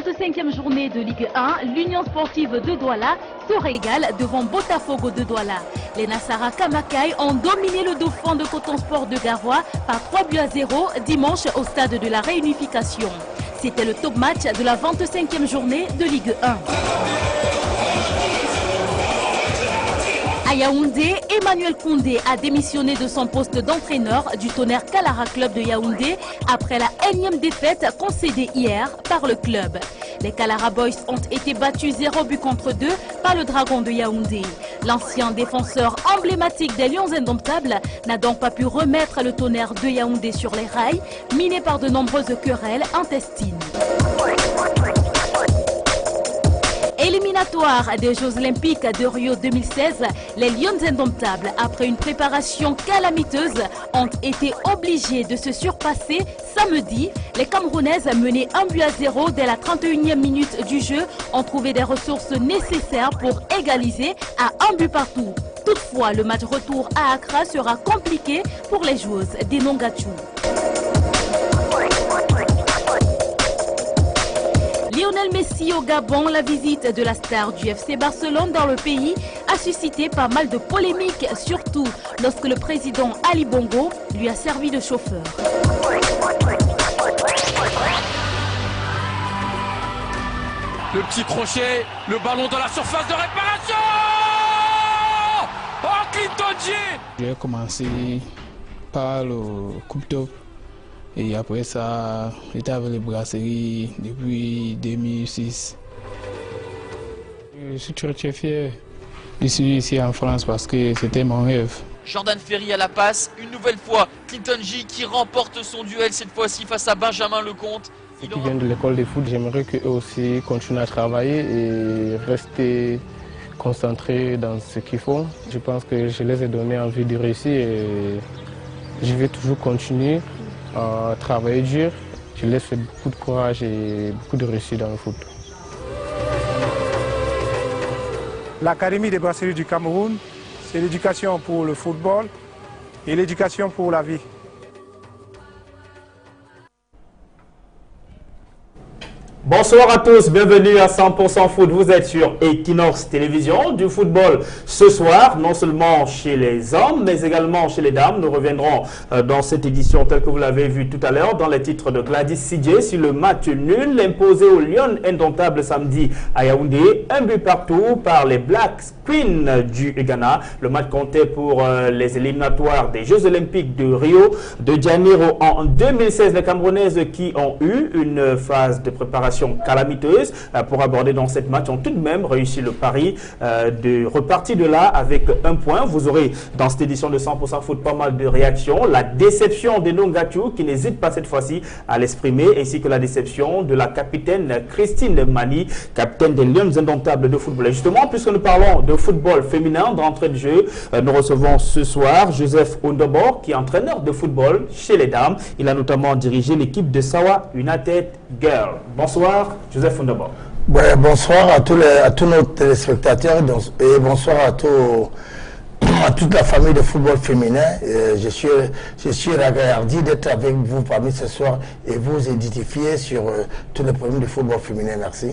25e journée de Ligue 1, l'Union sportive de Douala se régale devant Botafogo de Douala. Les Nassara Kamakai ont dominé le Dauphin de Coton Sport de Garoua par 3-0 dimanche au stade de la Réunification. C'était le top match de la 25e journée de Ligue 1. À Yaoundé, Emmanuel Koundé a démissionné de son poste d'entraîneur du Tonnerre Kalara Club de Yaoundé après la énième défaite concédée hier par le club. Les Kalara Boys ont été battus 0-2 par le Dragon de Yaoundé. L'ancien défenseur emblématique des Lions Indomptables n'a donc pas pu remettre le Tonnerre de Yaoundé sur les rails, miné par de nombreuses querelles intestines. Éliminatoire des Jeux Olympiques de Rio 2016, les Lions Indomptables, après une préparation calamiteuse, ont été obligés de se surpasser samedi. Les Camerounaises, menées 1-0 dès la 31e minute du jeu, ont trouvé des ressources nécessaires pour égaliser à 1 partout. Toutefois, le match retour à Accra sera compliqué pour les joueuses des Nongachou. Lionel Messi au Gabon, la visite de la star du FC Barcelone dans le pays a suscité pas mal de polémiques, surtout lorsque le président Ali Bongo lui a servi de chauffeur. Le petit crochet, le ballon dans la surface de réparation. Oh, Clinton G. J'ai commencé par le Coupe Top. Et après ça, j'étais avec les brasseries depuis 2006. Je suis très fier de suis ici en France parce que c'était mon rêve. Jordan Ferry à la passe, une nouvelle fois, Clinton J qui remporte son duel cette fois-ci face à Benjamin Lecomte. Ceux qui viennent de l'école de foot, j'aimerais qu'eux aussi continuent à travailler et rester concentrés dans ce qu'ils font. Je pense que je les ai donné envie de réussir et je vais toujours continuer à travailler dur. Je laisse beaucoup de courage et beaucoup de réussite dans le foot. L'Académie des brasseries du Cameroun, c'est l'éducation pour le football et l'éducation pour la vie. Bonsoir à tous, bienvenue à 100% Foot. Vous êtes sur Equinox Télévision, du football ce soir, non seulement chez les hommes, mais également chez les dames. Nous reviendrons dans cette édition, telle que vous l'avez vu tout à l'heure, dans les titres de Gladys Sidje sur le match nul imposé aux Lions Indomptables samedi à Yaoundé. 1 partout par les Black Queens du Ghana. Le match comptait pour les éliminatoires des Jeux Olympiques de Rio de Janeiro en 2016. Les Camerounaises qui ont eu une phase de préparation calamiteuse pour aborder dans cette match ont tout de même réussi le pari de repartir de là avec 1 point. Vous aurez dans cette édition de 100% Foot pas mal de réactions. La déception des Nongachou qui n'hésite pas cette fois-ci à l'exprimer, ainsi que la déception de la capitaine Christine Mani, capitaine des Lions Indomptables de football. Et justement, puisque nous parlons de football féminin, d'entrée de jeu, nous recevons ce soir Joseph Ondobor qui est entraîneur de football chez les dames. Il a notamment dirigé l'équipe de Sawa United Girls. Bonsoir Joseph Ondobor. Ouais, bonsoir à tous nos téléspectateurs et bonsoir à toute la famille de football féminin. Je suis ravi d'être avec vous parmi ce soir et vous édifier sur tous les problèmes du football féminin. Merci.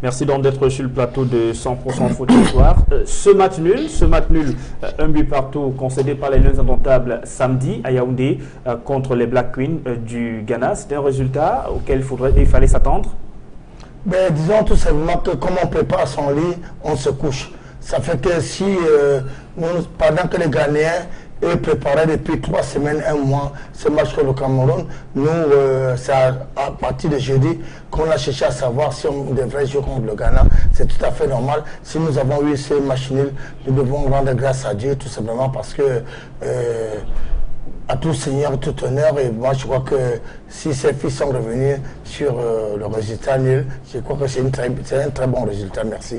Merci donc d'être sur le plateau de 100% Foot ce soir. Ce match nul, 1 partout concédé par les Lions Indomptables samedi à Yaoundé contre les Black Queens du Ghana. C'était un résultat auquel il fallait s'attendre. Ben, disons tout simplement que comme on prépare son lit, on se couche. Ça fait que si, pendant que les Ghanéens préparaient depuis 3 semaines, 1 mois, ce match contre le Cameroun, nous, c'est à partir de jeudi qu'on a cherché à savoir si on devrait jouer contre le Ghana. C'est tout à fait normal. Si nous avons eu ce match nul, nous devons rendre grâce à Dieu, tout simplement parce que à tout seigneur, tout honneur, et moi je crois que si ces filles sont revenus sur le résultat nul, je crois que c'est un très bon résultat. Merci.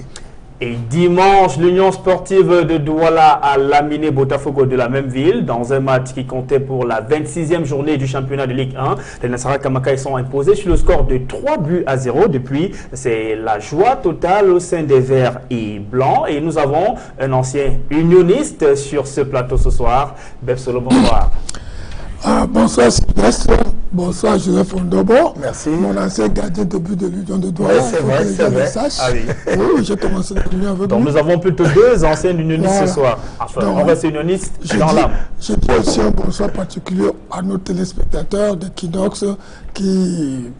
Et dimanche, l'Union sportive de Douala a laminé Botafogo de la même ville dans un match qui comptait pour la 26e journée du championnat de Ligue 1. Les Nassara Kamakai sont imposés sur le score de 3-0. Depuis, c'est la joie totale au sein des Verts et Blancs. Et nous avons un ancien unioniste sur ce plateau ce soir. Beb Solo, bonsoir. Bonsoir Sylvestre, bonsoir Joseph Ondobo. Merci. Mon ancien gardien de but de l'Union de Douala. Oui, c'est vrai, c'est vrai. Ah oui. Oui, j'ai commencé l'Union avec Donc lui. nous avons plutôt deux anciens unionistes Voilà. ce soir. Enfin, Donc, on reste unionistes Je dans l'âme. dis aussi un bonsoir particulier à nos téléspectateurs de Kinox qui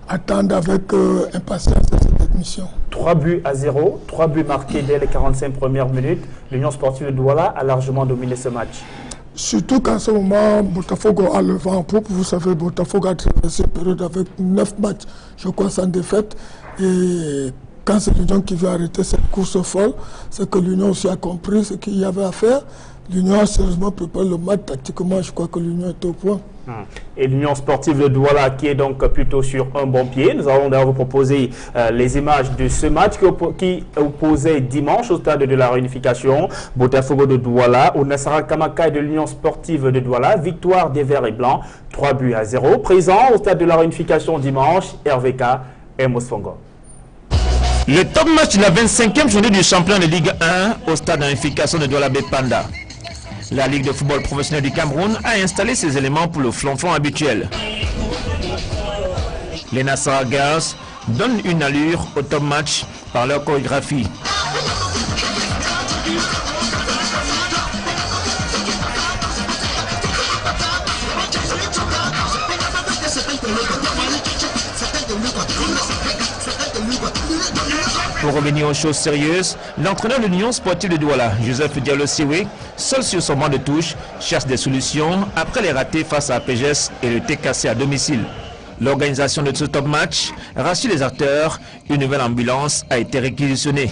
attendent avec impatience cette émission. 3-0, 3 buts marqués dès les 45 premières minutes. L'Union sportive de Douala a largement dominé ce match. Surtout qu'en ce moment, Botafogo a le vent en poupe. Vous savez, Botafogo a traversé une période avec 9 matchs, je crois, sans défaite. Et quand c'est l'Union qui veut arrêter cette course folle, c'est que l'Union aussi a compris ce qu'il y avait à faire. L'Union a sérieusement préparé le match tactiquement. Je crois que l'Union est au point. Et l'Union sportive de Douala qui est donc plutôt sur un bon pied. Nous allons d'ailleurs vous proposer les images de ce match qui opposait dimanche au stade de la réunification. Botafogo de Douala au Nassara Kamaka de l'Union sportive de Douala. Victoire des Verts et Blancs, 3-0. Présent au stade de la réunification dimanche, RVK et Mosfongo. Le top match de la 25e journée du champion de Ligue 1 au stade de réunification de Douala Bepanda. La Ligue de football professionnel du Cameroun a installé ses éléments pour le flonflon habituel. Les Nassara Girls donnent une allure au top match par leur chorégraphie. Pour revenir aux choses sérieuses, l'entraîneur de l'Union sportive de Douala, Joseph Diallo-Siwe, seul sur son banc de touche, cherche des solutions après les ratés face à APGS et le TKC à domicile. L'organisation de ce top match rassure les acteurs, une nouvelle ambulance a été réquisitionnée.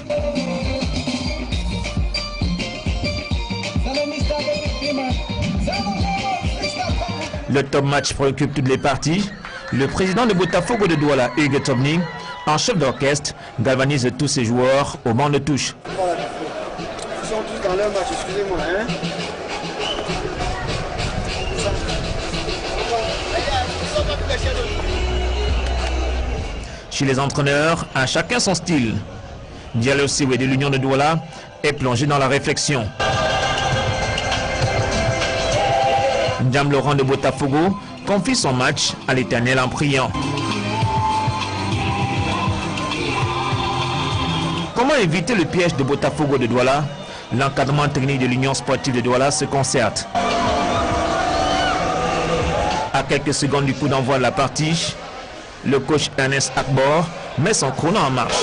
Le top match préoccupe toutes les parties. Le président de Botafogo de Douala, Hugues Tobning, en chef d'orchestre, galvanise tous ses joueurs au banc de touche. Ils sont tous dans leur match, excusez-moi. Chez les entraîneurs, à chacun son style. Diallo Siwe de l'Union de Douala est plongé dans la réflexion. Dame Laurent de Botafogo confie son match à l'Éternel en priant. Comment éviter le piège de Botafogo de Douala? L'encadrement technique de l'Union sportive de Douala se concerte. À quelques secondes du coup d'envoi de la partie, le coach Ernest Akbor met son chrono en marche.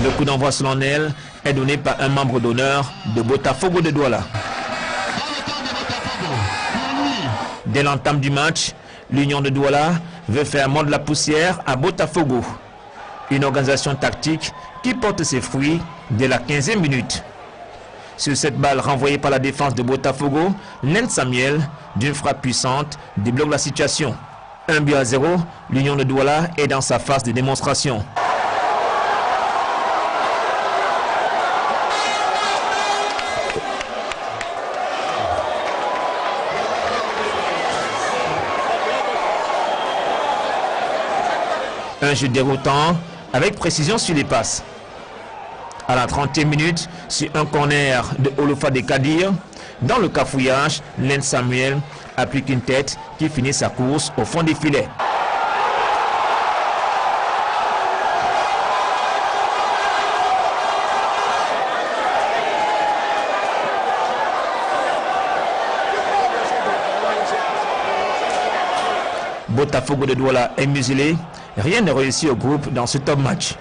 Le coup d'envoi solennel est donné par un membre d'honneur de Botafogo de Douala. Dès l'entame du match, l'Union de Douala veut faire mordre la poussière à Botafogo. Une organisation tactique qui porte ses fruits dès la 15e minute. Sur cette balle renvoyée par la défense de Botafogo, Len Samuel, d'une frappe puissante, débloque la situation. 1-0, l'Union de Douala est dans sa phase de démonstration. Un jeu déroutant avec précision sur les passes. À la 30e minute, sur un corner de Olofa de Kadir, dans le cafouillage, Len Samuel applique une tête qui finit sa course au fond des filets. Botafogo de Douala est muselé. Rien n'est réussi au groupe dans ce top match.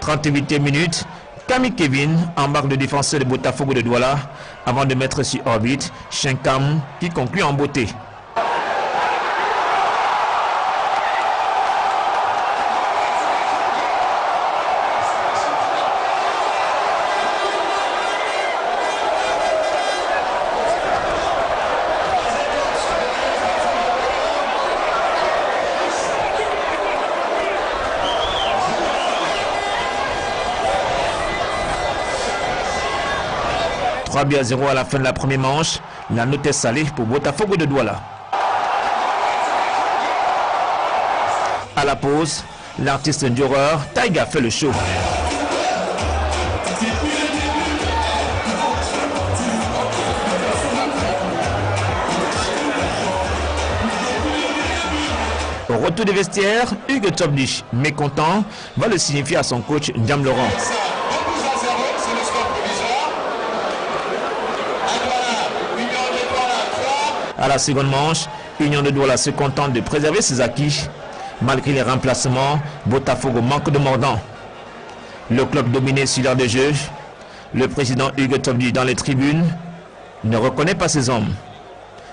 38e minute, Kami Kevin embarque le défenseur de Botafogo de Douala avant de mettre sur orbite Shenkam qui conclut en beauté. À 0 à la fin de la première manche, la note est salée pour Botafogo de Douala. À la pause, l'artiste d'horreur Taiga fait le show. retour des vestiaires, Hugues Topdich, mécontent, va le signifier à son coach Ndiam Laurent. À la seconde manche, Union de Douala se contente de préserver ses acquis. Malgré les remplacements, Botafogo manque de mordant. Le club dominé sur l'heure de jeu. Le président Hugues Topdich dans les tribunes ne reconnaît pas ses hommes.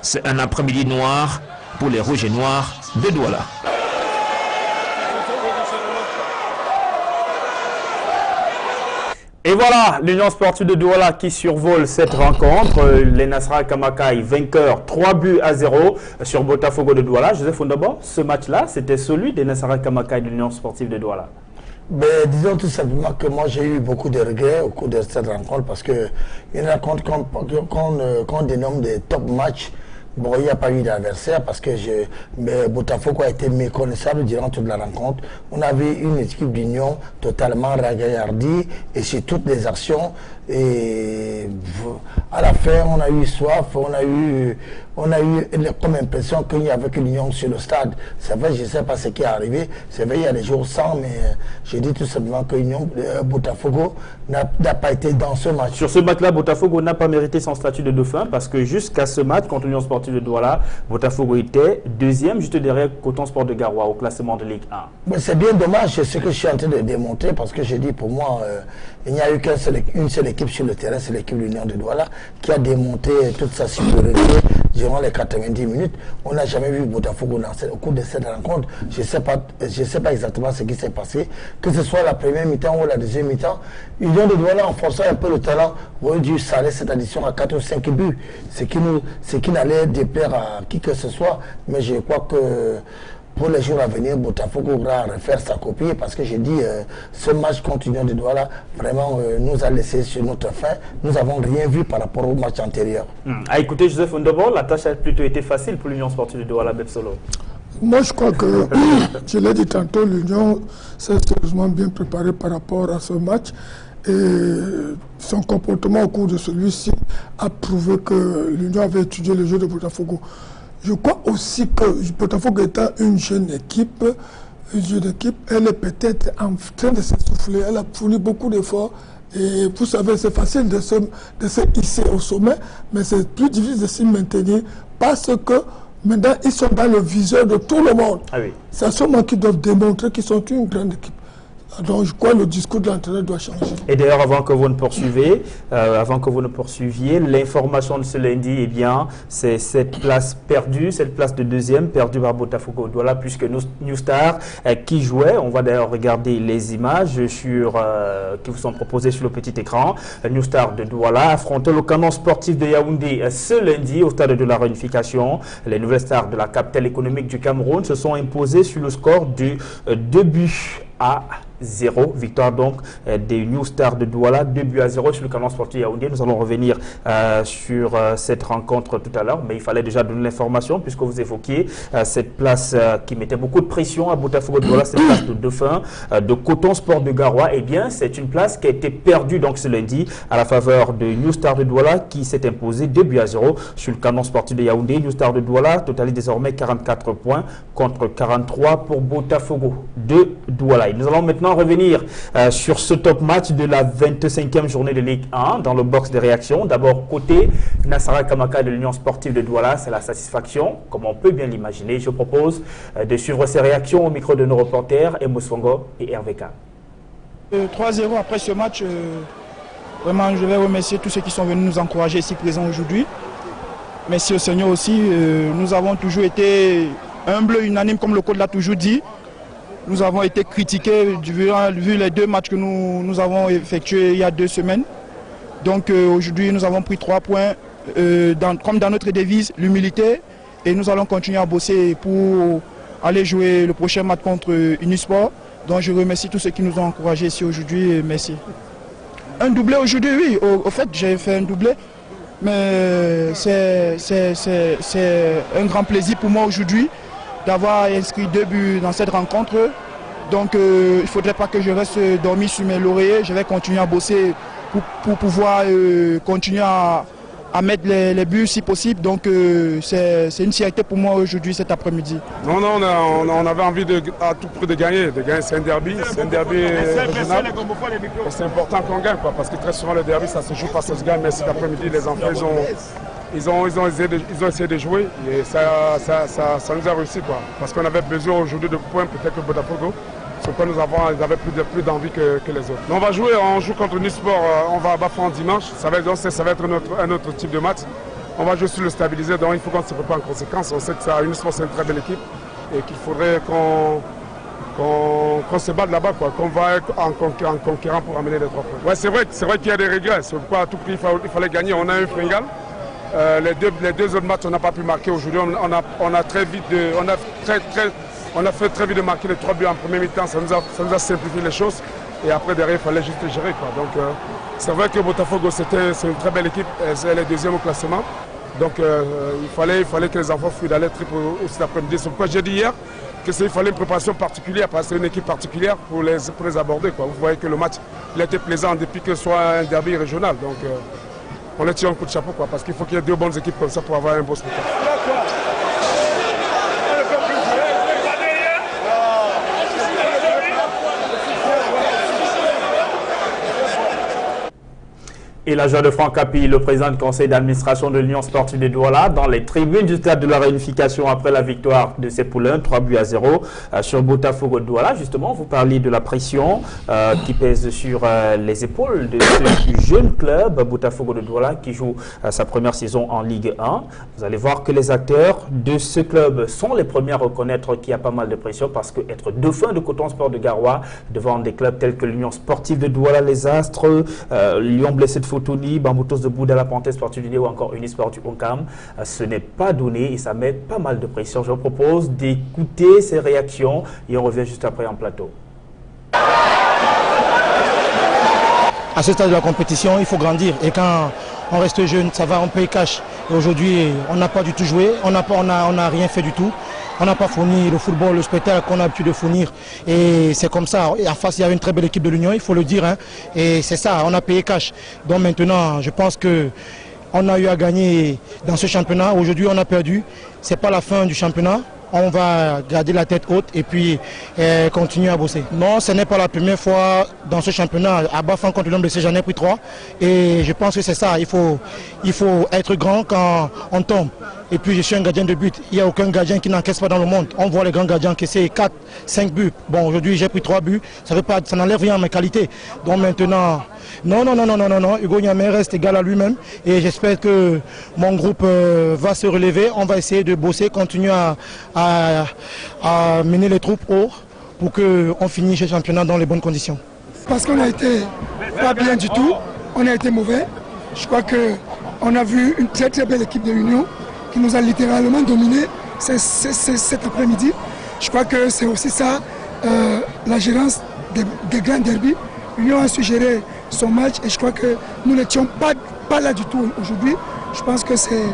C'est un après-midi noir pour les Rouges et Noirs de Douala. Et voilà, l'Union sportive de Douala qui survole cette rencontre. Les Nasra Kamakai, vainqueurs 3-0 sur Botafogo de Douala. Joseph Ondabo, ce match-là, c'était celui des Nasra Kamakai de l'Union sportive de Douala. Ben, disons tout simplement que moi j'ai eu beaucoup de regrets au cours de cette rencontre parce que une rencontre qu'on dénomme des top matchs. Bon, il n'y a pas eu d'adversaire parce que Botafogo a été méconnaissable durant toute la rencontre. On avait une équipe d'Union totalement ragaillardie et sur toutes les actions. Et à la fin, on a eu soif, on a eu comme impression qu'il n'y avait que l'Union sur le stade. C'est vrai, je ne sais pas ce qui est arrivé. C'est vrai, il y a des jours sans, mais je dis tout simplement que Botafogo n'a pas été dans ce match. Sur ce match-là, Botafogo n'a pas mérité son statut de dauphin parce que jusqu'à ce match contre l'Union sportive de Douala, Botafogo était deuxième, juste derrière Coton Sport de Garoua au classement de Ligue 1. C'est bien dommage, c'est ce que je suis en train de démontrer parce que j'ai dit pour moi, il n'y a eu une seule équipe sur le terrain, c'est l'équipe de l'Union de Douala qui a démonté toute sa supériorité durant les 90 minutes. On n'a jamais vu Botafogo au cours de cette rencontre. Je ne sais pas exactement ce qui s'est passé, que ce soit la première mi-temps ou la deuxième mi-temps. L'Union de Douala, en forçant un peu le talent, aurait dû saler cette addition à 4 ou 5 buts, ce qui n'allait déplaire à qui que ce soit. Mais je crois que pour les jours à venir, Botafogo va refaire sa copie parce que j'ai dit ce match contre l'Union de Douala vraiment nous a laissé sur notre faim. Nous n'avons rien vu par rapport au match antérieur. À écouter Joseph Ondabo, la tâche a plutôt été facile pour l'Union sportive de Douala, Bepsolo. Moi, je crois que, je l'ai dit tantôt, l'Union s'est sérieusement bien préparée par rapport à ce match. Et son comportement au cours de celui-ci a prouvé que l'Union avait étudié le jeu de Botafogo. Je crois aussi que Botafogo étant une jeune équipe, elle est peut-être en train de s'essouffler. Elle a fourni beaucoup d'efforts. Et vous savez, c'est facile de se hisser au sommet, mais c'est plus difficile de s'y maintenir parce que maintenant, ils sont dans le viseur de tout le monde. Ah oui. C'est à ce moment qu'ils doivent démontrer qu'ils sont une grande équipe. Donc je crois que le discours de l'entraîneur doit changer. Et d'ailleurs, avant que vous ne poursuiviez, l'information de ce lundi, eh bien, c'est cette place perdue, cette place de deuxième perdue par Botafogo Douala, puisque New Star qui jouait, on va d'ailleurs regarder les images qui vous sont proposées sur le petit écran. New Star de Douala affrontait le Canon sportif de Yaoundé ce lundi au stade de la Réunification. Les nouvelles stars de la capitale économique du Cameroun se sont imposées sur le score de 2-0. Victoire donc des New Stars de Douala, 2-0 sur le Canon sportif Yaoundé. Nous allons revenir sur cette rencontre tout à l'heure, mais il fallait déjà donner l'information puisque vous évoquiez cette place qui mettait beaucoup de pression à Botafogo de Douala, cette place de dauphin de Coton Sport de Garoua. Eh bien, c'est une place qui a été perdue donc ce lundi à la faveur de New Stars de Douala qui s'est imposé 2-0 sur le Canon sportif de Yaoundé. New Stars de Douala totalise désormais 44 points contre 43 pour Botafogo de Douala. Et nous allons maintenant revenir sur ce top match de la 25e journée de Ligue 1 dans le box de réaction. D'abord, côté Nasara Kamaka de l'Union sportive de Douala, c'est la satisfaction, comme on peut bien l'imaginer. Je propose de suivre ces réactions au micro de nos reporters, Emos Fongo et RVK. 3-0 après ce match, vraiment je vais remercier tous ceux qui sont venus nous encourager ici présents aujourd'hui. Merci au Seigneur aussi, nous avons toujours été humbles, unanimes comme le coach l'a toujours dit. Nous avons été critiqués vu les 2 matchs que nous avons effectués il y a 2 semaines. Donc aujourd'hui, nous avons pris 3 points, comme dans notre devise, l'humilité. Et nous allons continuer à bosser pour aller jouer le prochain match contre Unisport. Donc je remercie tous ceux qui nous ont encouragés ici aujourd'hui. Merci. Un doublé aujourd'hui, oui. Au fait, j'ai fait un doublé. Mais c'est un grand plaisir pour moi aujourd'hui d'avoir inscrit 2 buts dans cette rencontre. Donc il ne faudrait pas que je reste dormi sur mes lauriers. Je vais continuer à bosser pour pouvoir continuer à à mettre les buts si possible. Donc c'est une fierté pour moi aujourd'hui, cet après-midi. Non, on avait envie à tout prix de gagner. C'est un derby régional. C'est important qu'on gagne, quoi, parce que très souvent le derby ça se joue pas, ça se gagne. Mais cet après-midi les enfants ils ont essayé de jouer et ça nous a réussi, quoi. Parce qu'on avait besoin aujourd'hui de points peut-être que Botafogo. C'est quoi ils avaient plus d'envie que les autres. Mais on joue contre Nisport, on va à Bafouan dimanche, ça va être un autre type de match. On va jouer sur le stabiliser, donc il faut qu'on se prépare en conséquence. On sait que Nisport c'est une très belle équipe et qu'il faudrait qu'on se batte là-bas, qu'on va être en conquérant pour amener les 3 points. Ouais, c'est vrai qu'il y a des regrets, c'est pourquoi à tout prix il fallait gagner. On a un fringal. Les deux autres matchs on n'a pas pu marquer aujourd'hui. On a fait très vite de marquer les 3 buts en premier mi-temps, ça nous a simplifié les choses. Et après, derrière, il fallait juste les gérer, quoi. Donc, c'est vrai que Botafogo, c'est une très belle équipe. Elle est deuxième au classement. Donc, il fallait que les enfants fuient d'aller triple cet après-midi. C'est pourquoi j'ai dit hier qu'il fallait une préparation particulière, parce que c'est une équipe particulière pour les aborder, quoi. Vous voyez que le match il a été plaisant depuis que ce soit un derby régional. Donc, on les tire un coup de chapeau, quoi, parce qu'il faut qu'il y ait 2 bonnes équipes comme ça pour avoir un beau spectacle. Et la joie de Franck Capi, le président du conseil d'administration de l'Union sportive de Douala, dans les tribunes du stade de la Réunification après la victoire de ses poulains, 3-0 sur Botafogo de Douala. Justement, vous parliez de la pression qui pèse sur les épaules de ce jeune club, Botafogo de Douala, qui joue sa première saison en Ligue 1. Vous allez voir que les acteurs de ce club sont les premiers à reconnaître qu'il y a pas mal de pression, parce que être dauphin de Coton Sport de Garoua devant des clubs tels que l'Union sportive de Douala, les Astres, Lyon Blessé de Fotoni, Bamboutos de Bouddha, la Panthère Sportive du ou encore Unisport du Oncam, ce n'est pas donné et ça met pas mal de pression. Je vous propose d'écouter ces réactions et on revient juste après en plateau. À ce stade de la compétition, il faut grandir et quand on reste jeune, ça va, on paye cash. Aujourd'hui, on n'a pas du tout joué, on n'a rien fait du tout. On n'a pas fourni le football, le spectacle qu'on a l'habitude de fournir. Et c'est comme ça. Et en face, il y a une très belle équipe de l'Union, il faut le dire. Hein. Et c'est ça, on a payé cash. Donc maintenant, je pense qu'on a eu à gagner dans ce championnat. Aujourd'hui, on a perdu. Ce n'est pas la fin du championnat. On va garder la tête haute et puis continuer à bosser. Non, ce n'est pas la première fois dans ce championnat. À Bafouan contre l'homme de ces, j'en ai pris 3. Et je pense que c'est ça. Il faut être grand quand on tombe. Et puis je suis un gardien de but. Il n'y a aucun gardien qui n'encaisse pas dans le monde. On voit les grands gardiens encaisser 4, 5 buts. Bon, aujourd'hui j'ai pris 3 buts. Ça n'enlève rien à mes qualités. Donc maintenant, non. Hugo Niamé reste égal à lui-même. Et j'espère que mon groupe va se relever. On va essayer de bosser, continuer à mener les troupes haut pour qu'on finisse ce championnat dans les bonnes conditions. Parce qu'on a été pas bien du tout. On a été mauvais. Je crois qu'on a vu une très très belle équipe de l'Union qui nous a littéralement dominé cet après-midi. Je crois que c'est aussi ça, la gérance des grands derbys. L'Union a su gérer son match et je crois que nous n'étions pas là du tout aujourd'hui. Je pense que c'est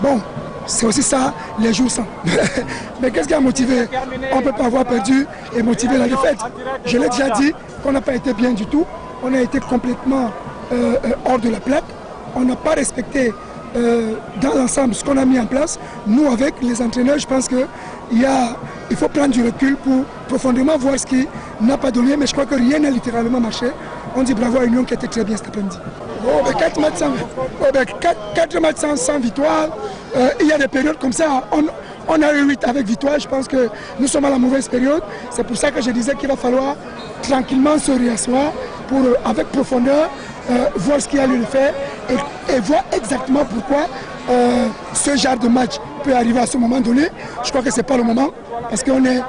bon, c'est aussi ça, les jours sans. Mais qu'est-ce qui a motivé? On ne peut pas avoir perdu et motiver la défaite. Je l'ai déjà dit qu'on n'a pas été bien du tout. On a été complètement hors de la plaque. On n'a pas respecté dans l'ensemble ce qu'on a mis en place. Nous, avec les entraîneurs, je pense qu'il faut prendre du recul pour profondément voir ce qui n'a pas donné. Mais je crois que rien n'a littéralement marché. On dit bravo à l'Union qui était très bien cet après-midi. 4 matchs sans victoire. Il y a des périodes comme ça. On a eu 8 avec victoire. Je pense que nous sommes à la mauvaise période. C'est pour ça que je disais qu'il va falloir tranquillement se réasseoir pour, avec profondeur, voir ce qu'il y a lieu de faire et voir exactement pourquoi ce genre de match peut arriver à ce moment donné. Je crois que ce n'est pas le moment parce qu'on est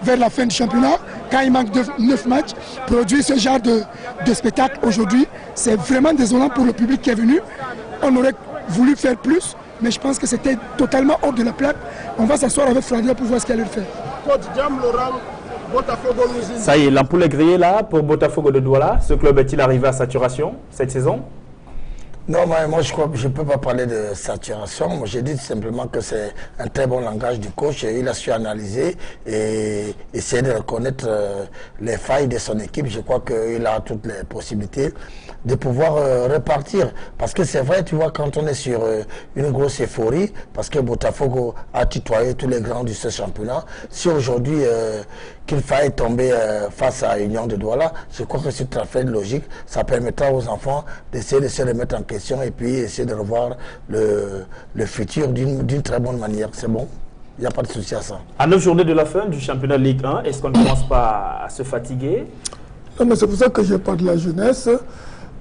vers la fin du championnat. Quand il manque 9 matchs, produire ce genre de spectacle aujourd'hui, c'est vraiment désolant pour le public qui est venu. On aurait voulu faire plus, mais je pense que c'était totalement hors de la plaque. On va s'asseoir avec Fradia pour voir ce qu'il y a lieu de faire. Ça y est, l'ampoule est grillée là pour Botafogo de Douala. Ce club est-il arrivé à saturation cette saison? Non, moi je crois que je ne peux pas parler de saturation. Moi, j'ai dit simplement que c'est un très bon langage du coach. Il a su analyser et essayer de reconnaître les failles de son équipe. Je crois qu'il a toutes les possibilités de pouvoir repartir. Parce que c'est vrai, tu vois, quand on est sur une grosse euphorie, parce que Botafogo a tutoyé tous les grands de ce championnat, si aujourd'hui qu'il faille tomber face à Union de Douala, je crois que c'est tout à fait logique. Ça permettra aux enfants d'essayer de se remettre en question et puis essayer de revoir le futur d'une très bonne manière. C'est bon, il n'y a pas de souci à ça. À 9 journées de la fin du championnat Ligue 1, est-ce qu'on ne commence pas à se fatiguer? Non, mais c'est pour ça que je parle de la jeunesse.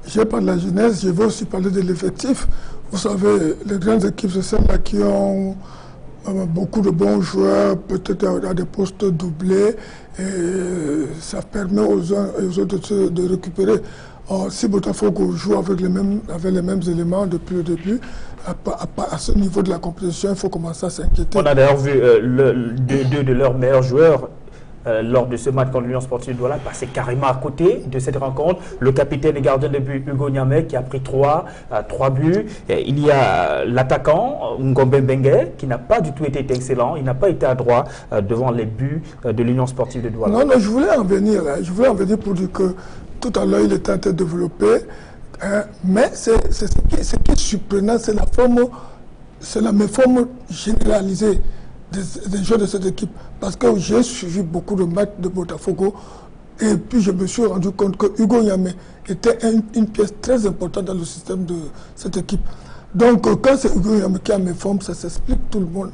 Je parle de la jeunesse, je veux aussi parler de l'effectif. Vous savez, les grandes équipes, c'est celles-là qui ont beaucoup de bons joueurs, peut-être à des postes doublés, et ça permet aux uns et aux autres de récupérer. Or, si Botafogo joue avec les mêmes éléments depuis le début, à ce niveau de la compétition, il faut commencer à s'inquiéter. On a d'ailleurs vu deux de leurs meilleurs joueurs lors de ce match contre l'Union Sportive de Douala passer carrément à côté de cette rencontre. Le capitaine et gardien de but Hugo Niamé qui a pris 3 buts. Et il y a l'attaquant Ngombe Bengue qui n'a pas du tout été excellent. Il n'a pas été adroit devant les buts de l'Union Sportive de Douala. Non, je voulais en venir. Je voulais en venir pour dire que tout à l'heure il était en train de développer. Mais ce qui est surprenant, c'est la méforme généralisée des joueurs de cette équipe. Parce que j'ai suivi beaucoup de matchs de Botafogo et puis je me suis rendu compte que Hugo Niamé était une pièce très importante dans le système de cette équipe. Donc quand c'est Hugo Niamé qui a mes formes, ça s'explique tout le monde.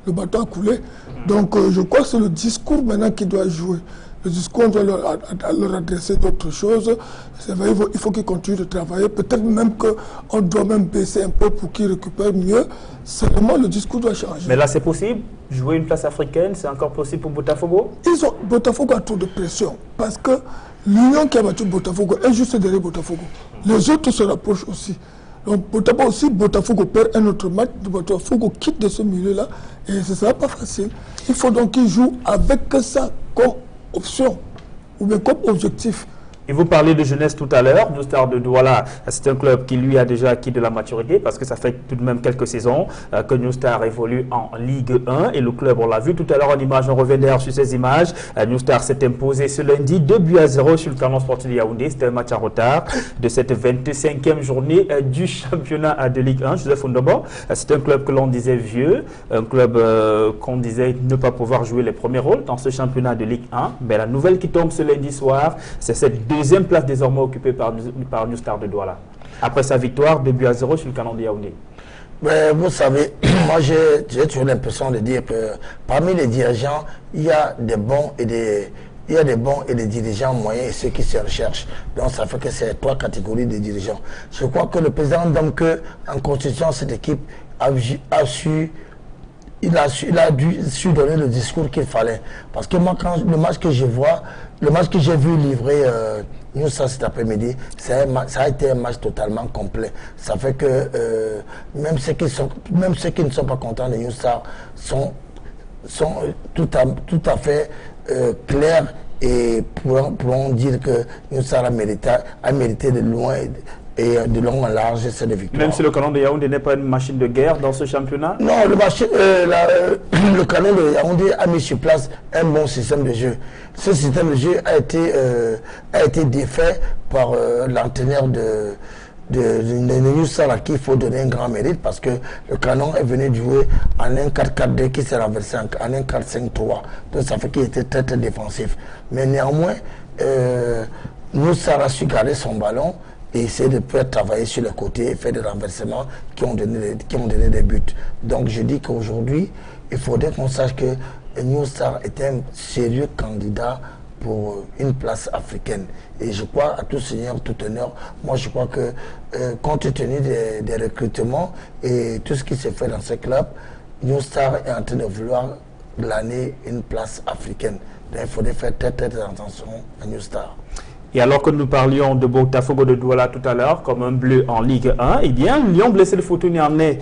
Le bateau a coulé. Donc je crois que c'est le discours maintenant qui doit jouer. Le discours, on doit leur adresser d'autres choses. C'est vrai, il faut qu'ils continuent de travailler. Peut-être même qu'on doit même baisser un peu pour qu'ils récupèrent mieux. Seulement, le discours doit changer. Mais là, c'est possible. Jouer une place africaine, c'est encore possible pour Botafogo? Botafogo a trop de pression. Parce que l'Union qui a battu Botafogo est juste derrière Botafogo. Les autres se rapprochent aussi. Donc, Botafogo perd un autre match, Botafogo quitte de ce milieu-là. Et ce ne sera pas facile. Il faut donc qu'ils jouent avec ça comme option ou bien comme objectif. Et vous parlez de jeunesse tout à l'heure. New Star de Douala, c'est un club qui lui a déjà acquis de la maturité parce que ça fait tout de même quelques saisons que New Star évolue en Ligue 1 et le club, on l'a vu tout à l'heure en image, on revient d'ailleurs sur ces images. New Star s'est imposé ce lundi 2-0 sur le Canon Sportif de Yaoundé. C'était un match en retard de cette 25e journée du championnat de Ligue 1. Joseph Ndobo, c'est un club que l'on disait vieux, un club qu'on disait ne pas pouvoir jouer les premiers rôles dans ce championnat de Ligue 1. Mais la nouvelle qui tombe ce lundi soir, c'est cette deuxième place désormais occupée par New Star de Douala. Après sa victoire, 2-0 sur le Canon de Yaoundé. Mais vous savez, moi j'ai toujours l'impression de dire que parmi les dirigeants, il y a des bons et des dirigeants moyens et ceux qui se recherchent. Donc ça fait que c'est 3 catégories de dirigeants. Je crois que le président Domke, en constituant cette équipe, a su donner le discours qu'il fallait. Parce que moi, quand le match que j'ai vu livrer New Star cet après-midi, ça a été un match totalement complet. Ça fait que même ceux qui ne sont pas contents de New Star sont tout à fait clairs et pourront dire que New Star a mérité de loin et de long en large cette victoire. Même si le Canon de Yaoundé n'est pas une machine de guerre dans ce championnat? Non, le Canon de Yaoundé a mis sur place un bon système de jeu. Ce système de jeu a été défait par l'entraîneur de New Star à qui il faut donner un grand mérite parce que le Canon est venu jouer en 1-4-4-2 qui s'est renversé en 1-4-5-3. Donc ça fait qu'il était très très défensif. Mais néanmoins, New Star a su garder son ballon et essayer de faire travailler sur les côtés et faire des renversements qui ont donné des buts. Donc je dis qu'aujourd'hui, il faudrait qu'on sache que New Star est un sérieux candidat pour une place africaine. Et je crois, à tout seigneur, tout honneur, moi je crois que compte tenu des recrutements et tout ce qui se fait dans ce club, New Star est en train de vouloir glaner une place africaine. Donc il faudrait faire très très attention à New Star. Et alors que nous parlions de Botafogo de Douala tout à l'heure, comme un bleu en Ligue 1, eh bien, Lyon Blessé de Fortuny en est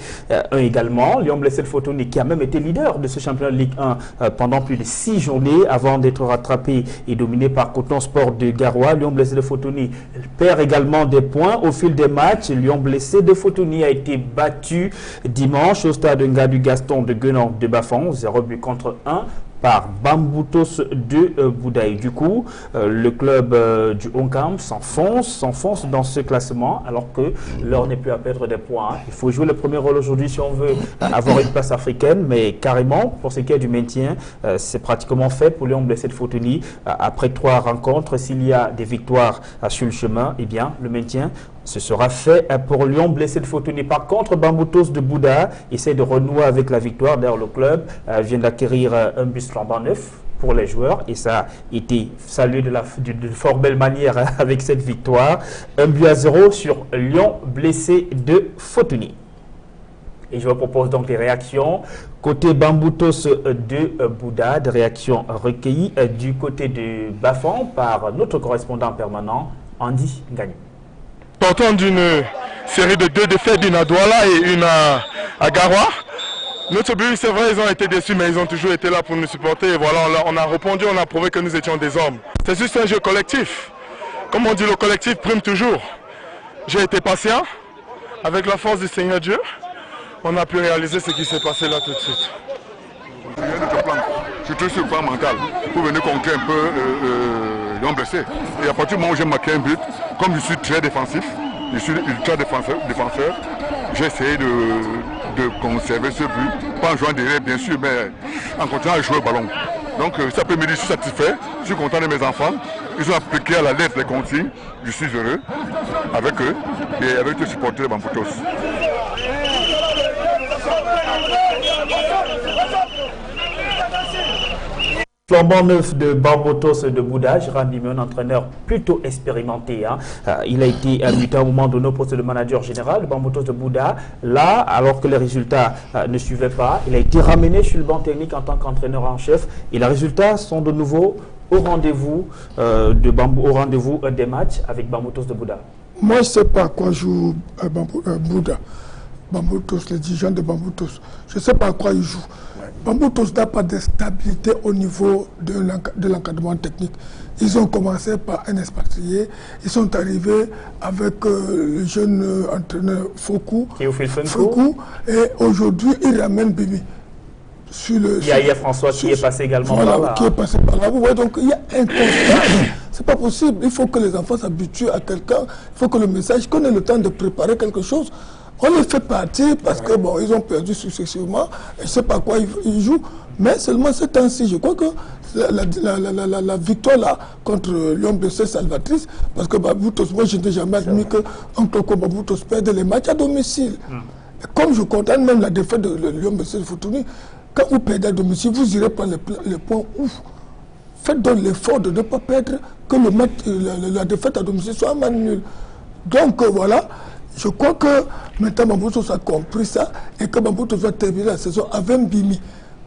un également. Lyon Blessé de Fortuny qui a même été leader de ce championnat de Ligue 1 pendant plus de 6 journées avant d'être rattrapé et dominé par Coton Sport de Garoua. Lyon Blessé de Fortuny perd également des points au fil des matchs. Lyon Blessé de Fortuny a été battu dimanche au stade Ngadou Gaston de Guenan de Bafon, 0 but contre 1. Par Bamboutos de Boudaï. Du coup, le club du Onkam s'enfonce dans ce classement alors que l'heure n'est plus à perdre des points. Il faut jouer le premier rôle aujourd'hui si on veut avoir une place africaine, mais carrément, pour ce qui est du maintien, c'est pratiquement fait pour Lyon Blessé de Fortuny. Après 3 rencontres, s'il y a des victoires sur le chemin, eh bien, le maintien, ce sera fait pour Lyon Blessé de Fortuny. Par contre, Bamboutos de Bouda essaie de renouer avec la victoire. D'ailleurs, le club vient d'acquérir un bus flambant neuf pour les joueurs et ça a été salué de fort belle manière avec cette victoire. 1-0 sur Lyon Blessé de Fortuny. Et je vous propose donc les réactions. Côté Bamboutos de Bouda, des réactions recueillies du côté de Bafon par notre correspondant permanent, Andy Gagné. Sortant d'une série de 2 défaites, une à Douala et une à Garoua. Notre but, c'est vrai, ils ont été déçus, mais ils ont toujours été là pour nous supporter. Et voilà, on a répondu, on a prouvé que nous étions des hommes. C'est juste un jeu collectif. Comme on dit, le collectif prime toujours. J'ai été patient. Avec la force du Seigneur Dieu, on a pu réaliser ce qui s'est passé là tout de suite. Surtout sur le plan mental, pour venir contrer un peu Lyon Blessé. Et à partir du moment où j'ai marqué un but, comme je suis très défensif, je suis ultra défenseur, j'ai essayé de conserver ce but, pas en jouant derrière bien sûr, mais en continuant à jouer au ballon. Donc cet après-midi, je suis satisfait, je suis content de mes enfants. Ils ont appliqué à la lettre les consignes, je suis heureux avec eux et avec les supporters de Bamboutos. Flambant neuf de Bamboutos de Bouda, Gérard Bimé, un entraîneur plutôt expérimenté. Il a été muté à un moment donné au poste de manager général de Bamboutos de Bouda. Là, alors que les résultats ne suivaient pas, il a été ramené sur le banc technique en tant qu'entraîneur en chef. Et les résultats sont de nouveau au rendez-vous des matchs avec Bamboutos de Bouda. Moi, je ne sais pas à quoi joue Bouda. Bamboutos, les dirigeants de Bamboutos. Je ne sais pas à quoi ils jouent. Bamboutos n'a pas de stabilité au niveau de l'encadrement technique. Ils ont commencé par un expatrié. Ils sont arrivés avec le jeune entraîneur Fokou. Et aujourd'hui, ils ramènent Bibi. Il y a François qui est passé également par là. Qui est passé par là. Ouais, donc il y a un constat. C'est pas possible. Il faut que les enfants s'habituent à quelqu'un. Il faut que le message, qu'on ait le temps de préparer quelque chose. On les fait partir parce que bon, ils ont perdu successivement. Je ne sais pas quoi ils jouent. Mais seulement ce temps-ci, je crois que la victoire là contre Lyon Blessé salvatrice, parce que Bamboutos, moi je n'ai jamais admis qu'un club comme Bamboutos perde les matchs à domicile. Et comme je condamne même la défaite de Lyon Blessé de Fortuny, quand vous perdez à domicile, vous irez prendre les points où. Faites donc l'effort de ne pas perdre, que le match, la défaite à domicile soit un match nul. Donc voilà. Je crois que maintenant Bamboutos a compris ça et que Bamboutos va terminer la saison avec Mbimi.